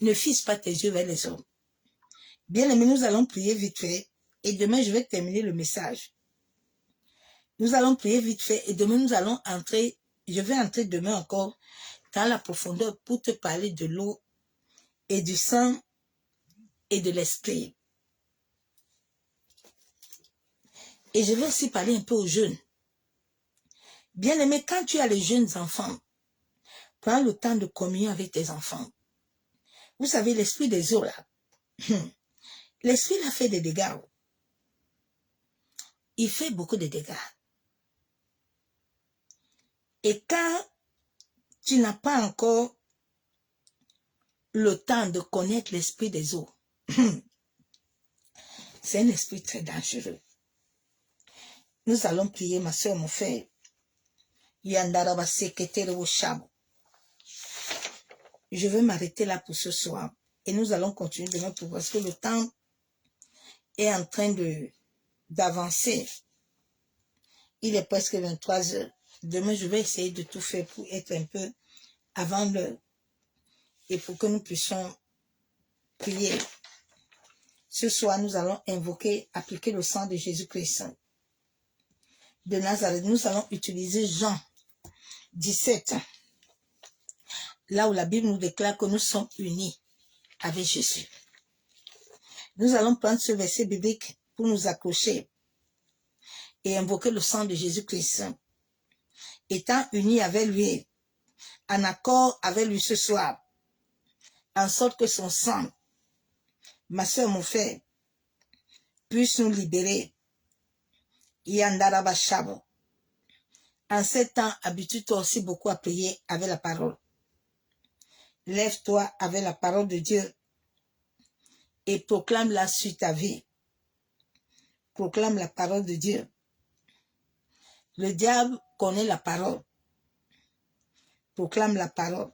Ne fixe pas tes yeux vers les hommes. Bien aimé, nous allons prier vite fait. Et demain, je vais terminer le message. Nous allons prier vite fait. Et demain, nous allons entrer. Je vais entrer demain encore dans la profondeur pour te parler de l'eau et du sang et de l'esprit. Et je vais aussi parler un peu aux jeunes. Bien aimé, quand tu as les jeunes enfants, prends le temps de communier avec tes enfants. Vous savez, l'esprit des eaux là, l'esprit là fait des dégâts. Il fait beaucoup de dégâts. Et quand tu n'as pas encore le temps de connaître l'esprit des eaux, c'est un esprit très dangereux. Nous allons prier, ma soeur, mon frère. Je vais m'arrêter là pour ce soir. Et nous allons continuer demain parce que le temps est en train d'avancer. Il est presque 23 heures. Demain, je vais essayer de tout faire pour être un peu avant l'heure. Et pour que nous puissions prier. Ce soir, nous allons invoquer, appliquer le sang de Jésus-Christ de Nazareth. Nous allons utiliser Jean 17. Là où la Bible nous déclare que nous sommes unis avec Jésus. Nous allons prendre ce verset biblique pour nous accrocher et invoquer le sang de Jésus-Christ. Étant unis avec lui, en accord avec lui ce soir, en sorte que son sang, ma soeur, mon frère, puisse nous libérer. Yandarabashabo. En ce temps, habitue-toi aussi beaucoup à prier avec la parole. Lève-toi avec la parole de Dieu et proclame-la sur ta vie. proclame la parole de Dieu. Le diable connaît la parole. Proclame la parole.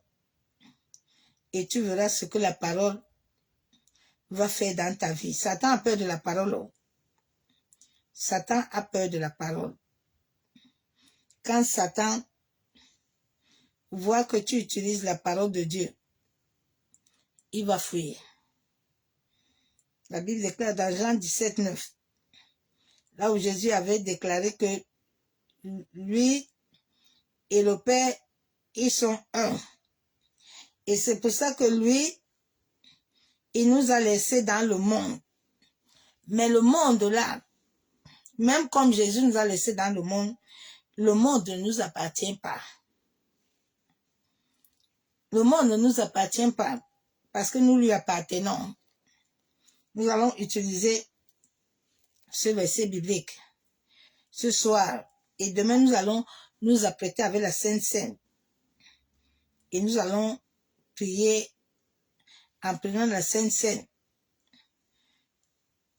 Et tu verras ce que la parole va faire dans ta vie. Satan a peur de la parole. Satan a peur de la parole. Quand Satan voit que tu utilises la parole de Dieu, il va fuir. La Bible déclare dans Jean 17, 9, là où Jésus avait déclaré que lui et le Père, ils sont un. Et c'est pour ça que lui, il nous a laissés dans le monde. Mais le monde là, même comme Jésus nous a laissés dans le monde ne nous appartient pas. Le monde ne nous appartient pas parce que nous lui appartenons. Nous allons utiliser ce verset biblique ce soir. Et demain, nous allons nous apprêter avec la Sainte Seine. Et nous allons prier en prenant la Sainte Seine.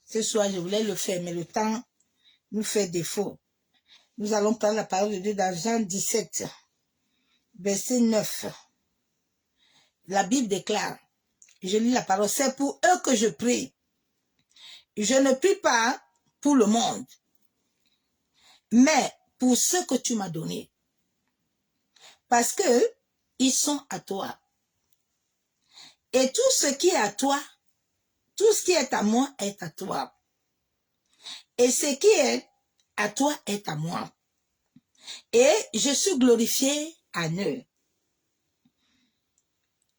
Ce soir, je voulais le faire, mais le temps nous fait défaut. Nous allons prendre la parole de Dieu dans Jean 17, verset 9. La Bible déclare, je lis la parole, c'est pour eux que je prie. Je ne prie pas pour le monde, mais pour ceux que tu m'as donnés. Parce que ils sont à toi. Et tout ce qui est à toi, tout ce qui est à moi est à toi. Et ce qui est à toi est à moi. Et je suis glorifié en eux.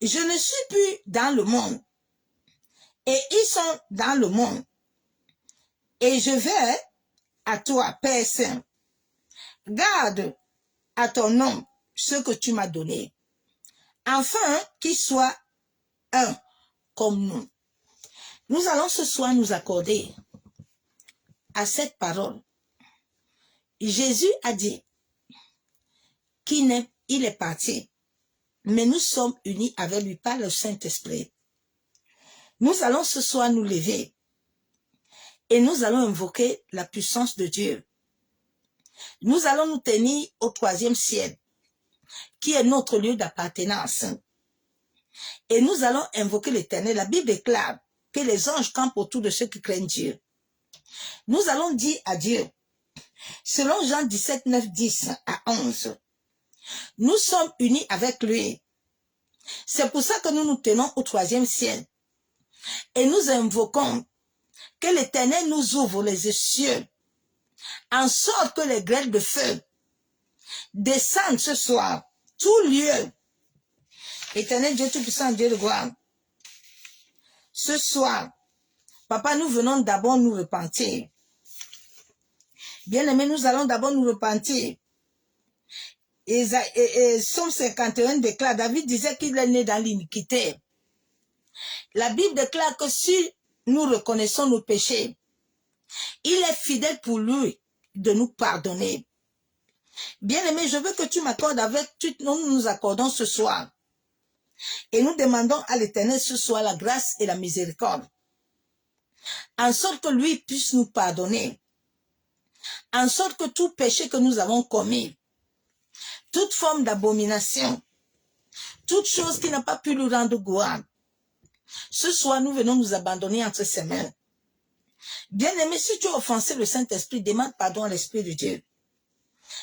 Je ne suis plus dans le monde. Et ils sont dans le monde. Et je vais à toi, Père Saint. Garde à ton nom ce que tu m'as donné. Afin qu'ils soient un comme nous. Nous allons ce soir nous accorder à cette parole. Jésus a dit qu'il est parti, mais nous sommes unis avec lui par le Saint-Esprit. Nous allons ce soir nous lever et nous allons invoquer la puissance de Dieu. Nous allons nous tenir au 3e ciel, qui est notre lieu d'appartenance. Et nous allons invoquer l'Éternel. La Bible déclare que les anges campent autour de ceux qui craignent Dieu. Nous allons dire à Dieu, selon Jean 17, 9, 10 à 11, nous sommes unis avec lui. C'est pour ça que nous nous tenons au 3e ciel. Et nous invoquons que l'Éternel nous ouvre les cieux, en sorte que les grêles de feu descendent ce soir, tout lieu. Éternel Dieu Tout-Puissant, Dieu de gloire, ce soir, Papa, nous venons d'abord nous repentir. Bien-aimés, nous allons d'abord nous repentir. Et Somme 51 déclare, David disait qu'il est né dans l'iniquité. La Bible déclare que si nous reconnaissons nos péchés, il est fidèle pour lui de nous pardonner. Bien-aimé, je veux que tu m'accordes avec, nous accordons ce soir. Et nous demandons à l'Éternel ce soir la grâce et la miséricorde. En sorte que lui puisse nous pardonner. En sorte que tout péché que nous avons commis, toute forme d'abomination, toute chose qui n'a pas pu nous rendre gloire, ce soir nous venons nous abandonner entre ses mains. Bien-aimé, si tu as offensé le Saint-Esprit, demande pardon à l'Esprit de Dieu.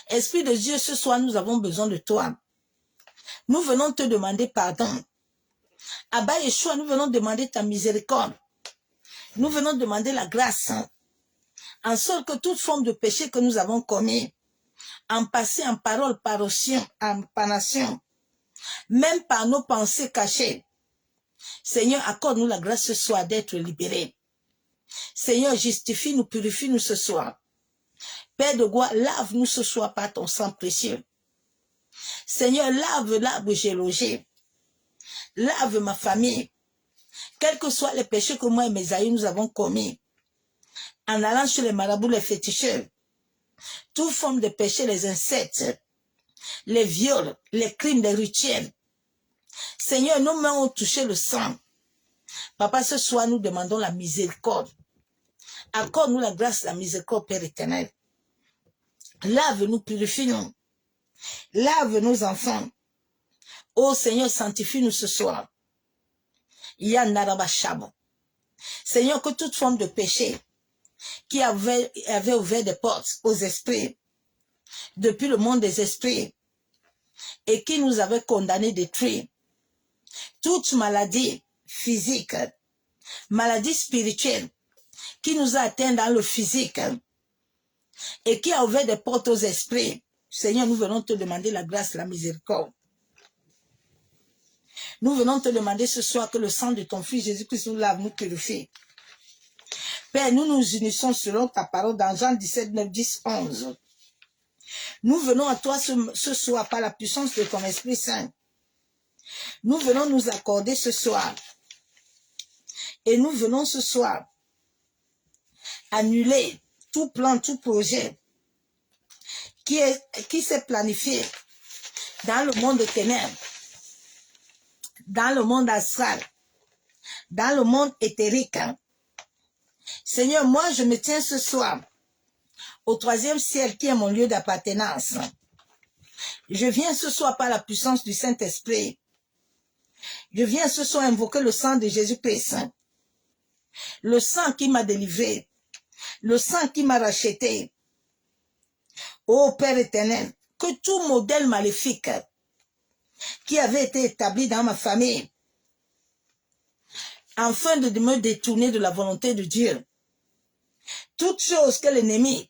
Esprit de Dieu, ce soir nous avons besoin de toi. Nous venons te demander pardon. Abba Yeshua, nous venons demander ta miséricorde. Nous venons demander la grâce. En sorte que toute forme de péché que nous avons commis, en passé, en parole, par action, en nation, même par nos pensées cachées, Seigneur, accorde-nous la grâce ce soir d'être libérés. Seigneur, justifie-nous, purifie-nous ce soir. Père de gloire, lave-nous ce soir par ton sang précieux. Seigneur, lave là où j'ai logé. Lave ma famille. Quels que soient les péchés que moi et mes aïeux nous avons commis. En allant sur les marabouts, les féticheurs. Toute forme de péché, les insectes, les viols, les crimes, les rituels. Seigneur, nos mains ont touché le sang. Papa, ce soir, nous demandons la miséricorde. Accorde-nous la grâce, la miséricorde, Père éternel. Lave-nous, purifie-nous. Lave nos enfants. Ô Seigneur, sanctifie-nous ce soir. Yandarabashabo. Seigneur, que toute forme de péché qui avait ouvert des portes aux esprits, depuis le monde des esprits, et qui nous avait condamnés, détruits, toute maladie physique, maladie spirituelle, qui nous a atteints dans le physique, et qui a ouvert des portes aux esprits, Seigneur, nous venons te demander la grâce, la miséricorde. Nous venons te demander ce soir que le sang de ton Fils Jésus-Christ nous lave, nous purifie. Père, nous nous unissons selon ta parole dans Jean 17, 9, 10, 11. Nous venons à toi ce soir par la puissance de ton Esprit Saint. Nous venons nous accorder ce soir. Et nous venons ce soir annuler tout plan, tout projet qui s'est planifié dans le monde des ténèbres, dans le monde astral, dans le monde éthérique. Seigneur, moi je me tiens ce soir au 3e ciel qui est mon lieu d'appartenance. Je viens ce soir par la puissance du Saint-Esprit. Je viens ce soir invoquer le sang de Jésus-Christ. Le sang qui m'a délivré. Le sang qui m'a racheté. Ô Père éternel, que tout modèle maléfique qui avait été établi dans ma famille, afin de me détourner de la volonté de Dieu, toute chose que l'ennemi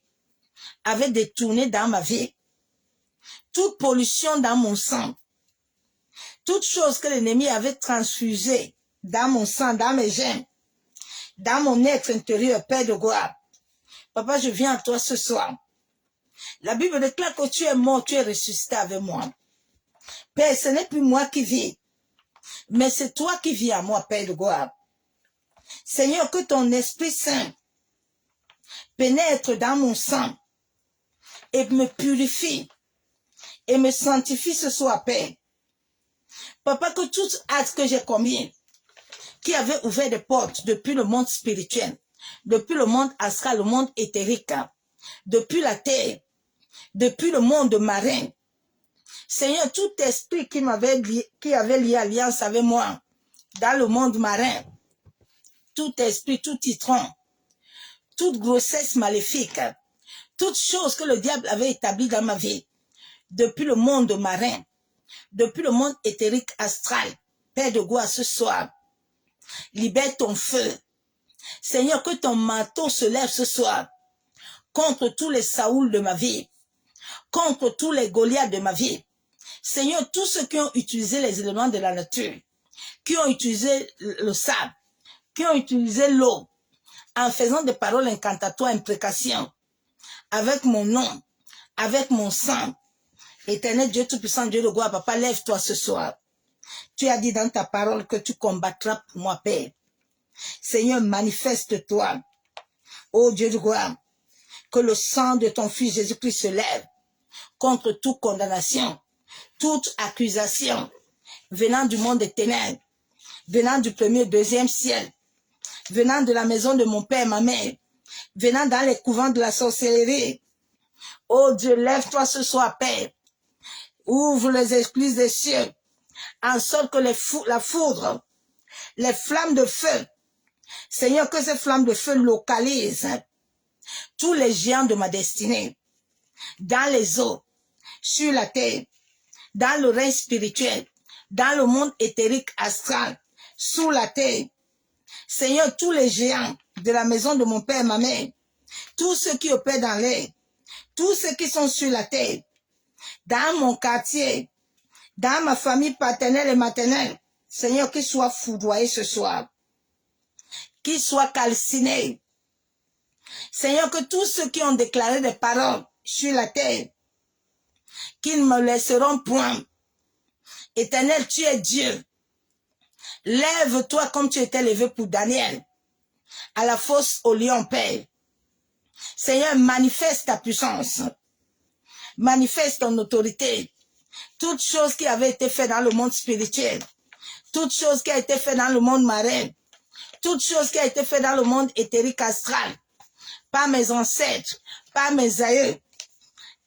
avait détourné dans ma vie, toute pollution dans mon sang, toute chose que l'ennemi avait transfusée dans mon sang, dans mes gènes, dans mon être intérieur, Père de gloire. Papa, je viens à toi ce soir. La Bible déclare que tu es mort, tu es ressuscité avec moi. Père, ce n'est plus moi qui vis, mais c'est toi qui vis à moi, Père de gloire. Seigneur, que ton Esprit Saint pénètre dans mon sang et me purifie et me sanctifie ce soir, Père. Papa, que tout acte que j'ai commis, qui avait ouvert des portes depuis le monde spirituel, depuis le monde astral, le monde éthérique, depuis la terre, depuis le monde marin. Seigneur, tout esprit qui avait lié alliance avec moi dans le monde marin, tout esprit, tout titron, toute grossesse maléfique, toute chose que le diable avait établie dans ma vie, depuis le monde marin, depuis le monde éthérique astral, Père de gloire, ce soir, libère ton feu. Seigneur, que ton manteau se lève ce soir contre tous les Saouls de ma vie, contre tous les Goliaths de ma vie. Seigneur, tous ceux qui ont utilisé les éléments de la nature, qui ont utilisé le sable, qui ont utilisé l'eau, en faisant des paroles incantatoires, imprécations, avec mon nom, avec mon sang. Éternel Dieu Tout-Puissant, Dieu de gloire, Papa, lève-toi ce soir. Tu as dit dans ta parole que tu combattras pour moi, Père. Seigneur, manifeste-toi. Ô Dieu de gloire, que le sang de ton Fils Jésus-Christ se lève contre toute condamnation, toute accusation venant du monde des ténèbres, venant du 1er, 2e ciel, venant de la maison de mon père, ma mère, venant dans les couvents de la sorcellerie. Oh Dieu, lève-toi ce soir, Père. Ouvre les écluses des cieux, en sorte que la foudre, les flammes de feu, Seigneur, que ces flammes de feu localisent tous les géants de ma destinée, dans les eaux, sur la terre, dans le règne spirituel, dans le monde éthérique astral, sous la terre. Seigneur, tous les géants de la maison de mon père et ma mère, tous ceux qui opèrent dans l'air, tous ceux qui sont sur la terre, dans mon quartier, dans ma famille paternelle et maternelle, Seigneur, qu'ils soient foudroyés ce soir, qu'ils soient calcinés. Seigneur, que tous ceux qui ont déclaré des paroles sur la terre, qu'ils ne me laisseront point. Éternel, tu es Dieu. Lève-toi comme tu étais levé pour Daniel, à la fosse au lion, Père. Seigneur, manifeste ta puissance, manifeste ton autorité. Toute chose qui avait été faite dans le monde spirituel, toute chose qui a été faite dans le monde marin, toute chose qui a été faite dans le monde éthérique astral, par mes ancêtres, par mes aïeux,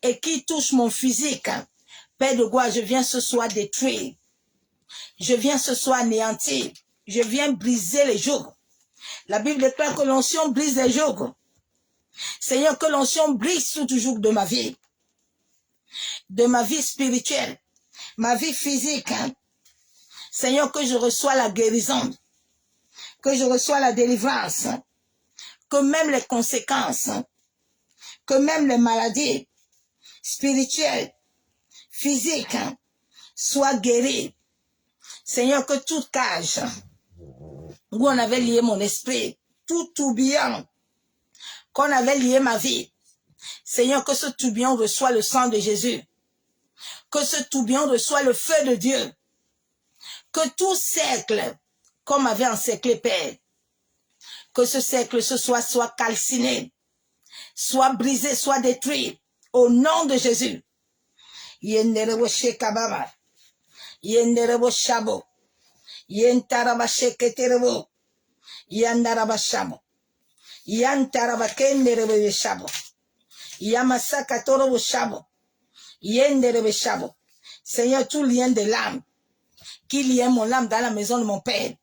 et qui touche mon physique, Père de gloire, je viens ce soir détruire. Je viens ce soir anéantir. Je viens briser les jougs. La Bible déclare que l'onction brise les jougs. Seigneur, que l'onction brise tout joug de ma vie spirituelle, ma vie physique. Seigneur, que je reçois la guérison, que je reçois la délivrance, que même les conséquences, que même les maladies spirituelles, physiques, soient guéries. Seigneur, que toute cage où on avait lié mon esprit, tout tourbillon qu'on avait lié ma vie, Seigneur, que ce tourbillon reçoit le sang de Jésus, que ce tourbillon reçoit le feu de Dieu, que tout cercle, comme avait encerclé Père, que ce cercle ce soit calciné, soit brisé, soit détruit, au nom de Jésus. Yenderebo shekababa, yenderebo shabo, yentaraba sheketerebo, yandaraba shabo, yantaraba kenderebo shabo, yamasaka torobo shabo, yenderebo shabo. Seigneur, tout lien de l'âme, qui liait mon âme dans la maison de mon père,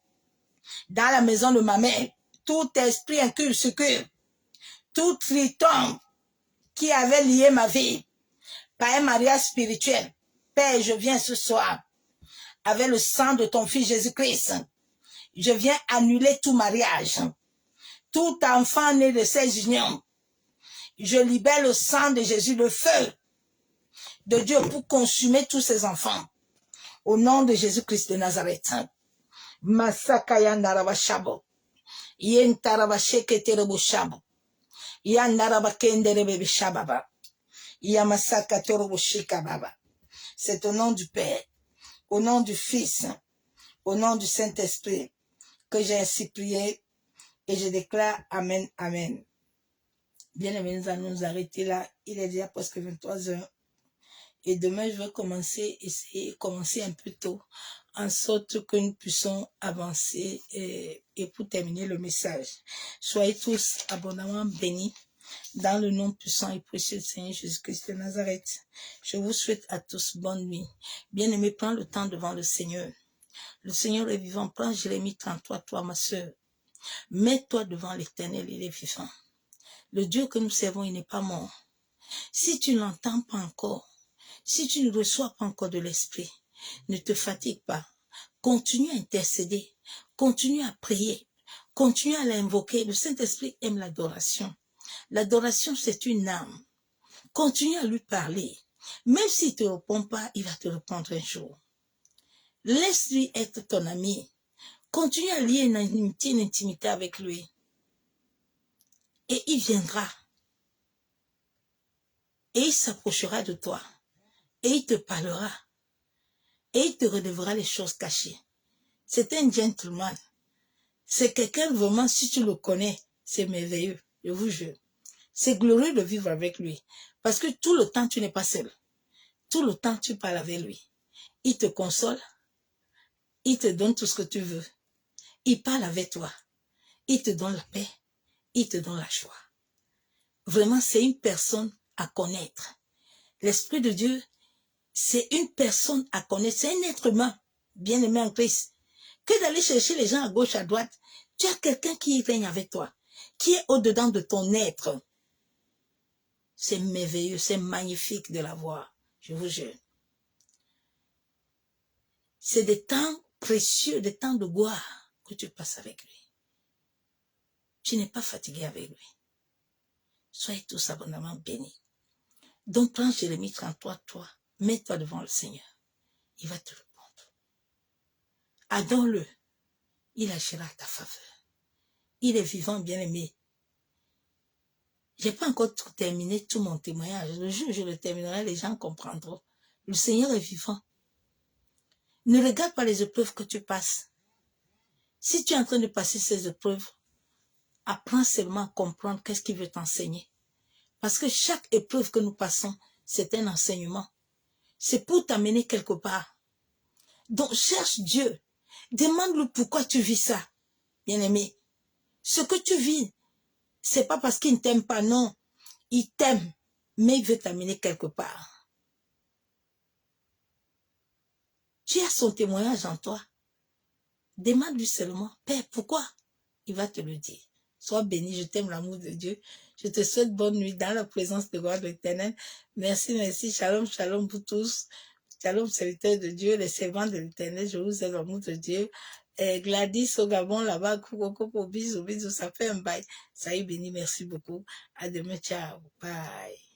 dans la maison de ma mère, tout esprit incube, tout triton qui avait lié ma vie par un mariage spirituel. Père, je viens ce soir avec le sang de ton fils Jésus-Christ. Je viens annuler tout mariage, tout enfant né de ces unions. Je libère le sang de Jésus, le feu de Dieu pour consumer tous ces enfants. Au nom de Jésus-Christ de Nazareth. Masakaya ndaraba shabo. Yentaraba sheketerebo shabo. Yandaraba kenderebe shababa. Yamasaka torobo shikababa. C'est au nom du Père, au nom du Fils, au nom du Saint-Esprit que j'ai ainsi prié et je déclare Amen, Amen. Bien-aimés, nous allons nous arrêter là. Il est déjà presque 23 heures. Et demain, je vais essayer de commencer un peu tôt, en sorte que nous puissions avancer et pour terminer le message. Soyez tous abondamment bénis dans le nom puissant et précieux du Seigneur Jésus-Christ de Nazareth. Je vous souhaite à tous bonne nuit. Bien-aimés, prends le temps devant le Seigneur. Le Seigneur est vivant. Prends Jérémie 33, toi, ma sœur. Mets-toi devant l'Éternel, il est vivant. Le Dieu que nous servons, il n'est pas mort. Si tu n'entends pas encore, si tu ne reçois pas encore de l'Esprit, ne te fatigue pas. Continue à intercéder, continue à prier, continue à l'invoquer. Le Saint-Esprit aime l'adoration. L'adoration, c'est une âme. Continue à lui parler. Même s'il ne te répond pas, il va te répondre un jour. Laisse-lui être ton ami. Continue à lier une intimité avec lui. Et il viendra. Et il s'approchera de toi. Et il te parlera. Et il te relèvera les choses cachées. C'est un gentleman. C'est quelqu'un vraiment, si tu le connais, c'est merveilleux. Je vous jure. C'est glorieux de vivre avec lui. Parce que tout le temps, tu n'es pas seul. Tout le temps, tu parles avec lui. Il te console. Il te donne tout ce que tu veux. Il parle avec toi. Il te donne la paix. Il te donne la joie. Vraiment, c'est une personne à connaître. L'Esprit de Dieu, c'est une personne à connaître. C'est un être humain, bien aimé en Christ. Que d'aller chercher les gens à gauche, à droite. Tu as quelqu'un qui règne avec toi. Qui est au-dedans de ton être. C'est merveilleux, c'est magnifique de la voir. Je vous jure. C'est des temps précieux, des temps de gloire que tu passes avec lui. Tu n'es pas fatigué avec lui. Soyez tous abondamment bénis. Donc prends Jérémie 33, toi, mets-toi devant le Seigneur. Il va te répondre. Adore-le. Il agira à ta faveur. Il est vivant, bien-aimé. Je n'ai pas encore terminé tout mon témoignage. Le jour où je le terminerai, les gens comprendront. Le Seigneur est vivant. Ne regarde pas les épreuves que tu passes. Si tu es en train de passer ces épreuves, apprends seulement à comprendre qu'est-ce qu'il veut t'enseigner. Parce que chaque épreuve que nous passons, c'est un enseignement. C'est pour t'amener quelque part. Donc cherche Dieu. Demande-lui pourquoi tu vis ça, bien-aimé. Ce que tu vis, C'est pas parce qu'il ne t'aime pas, non. Il t'aime, mais il veut t'amener quelque part. Tu as son témoignage en toi. Demande-lui seulement, Père, pourquoi? Il va te le dire. Sois béni, je t'aime l'amour de Dieu. Je te souhaite bonne nuit dans la présence de God l'Éternel. Merci, merci. Shalom, shalom pour tous. Shalom, serviteurs de Dieu, les servants de l'Éternel. Je vous aime l'amour de Dieu. Et Gladys au Gabon, là-bas, bisous, bisous, ça fait un bail. Ça y est, béni, merci beaucoup. À demain, ciao, bye.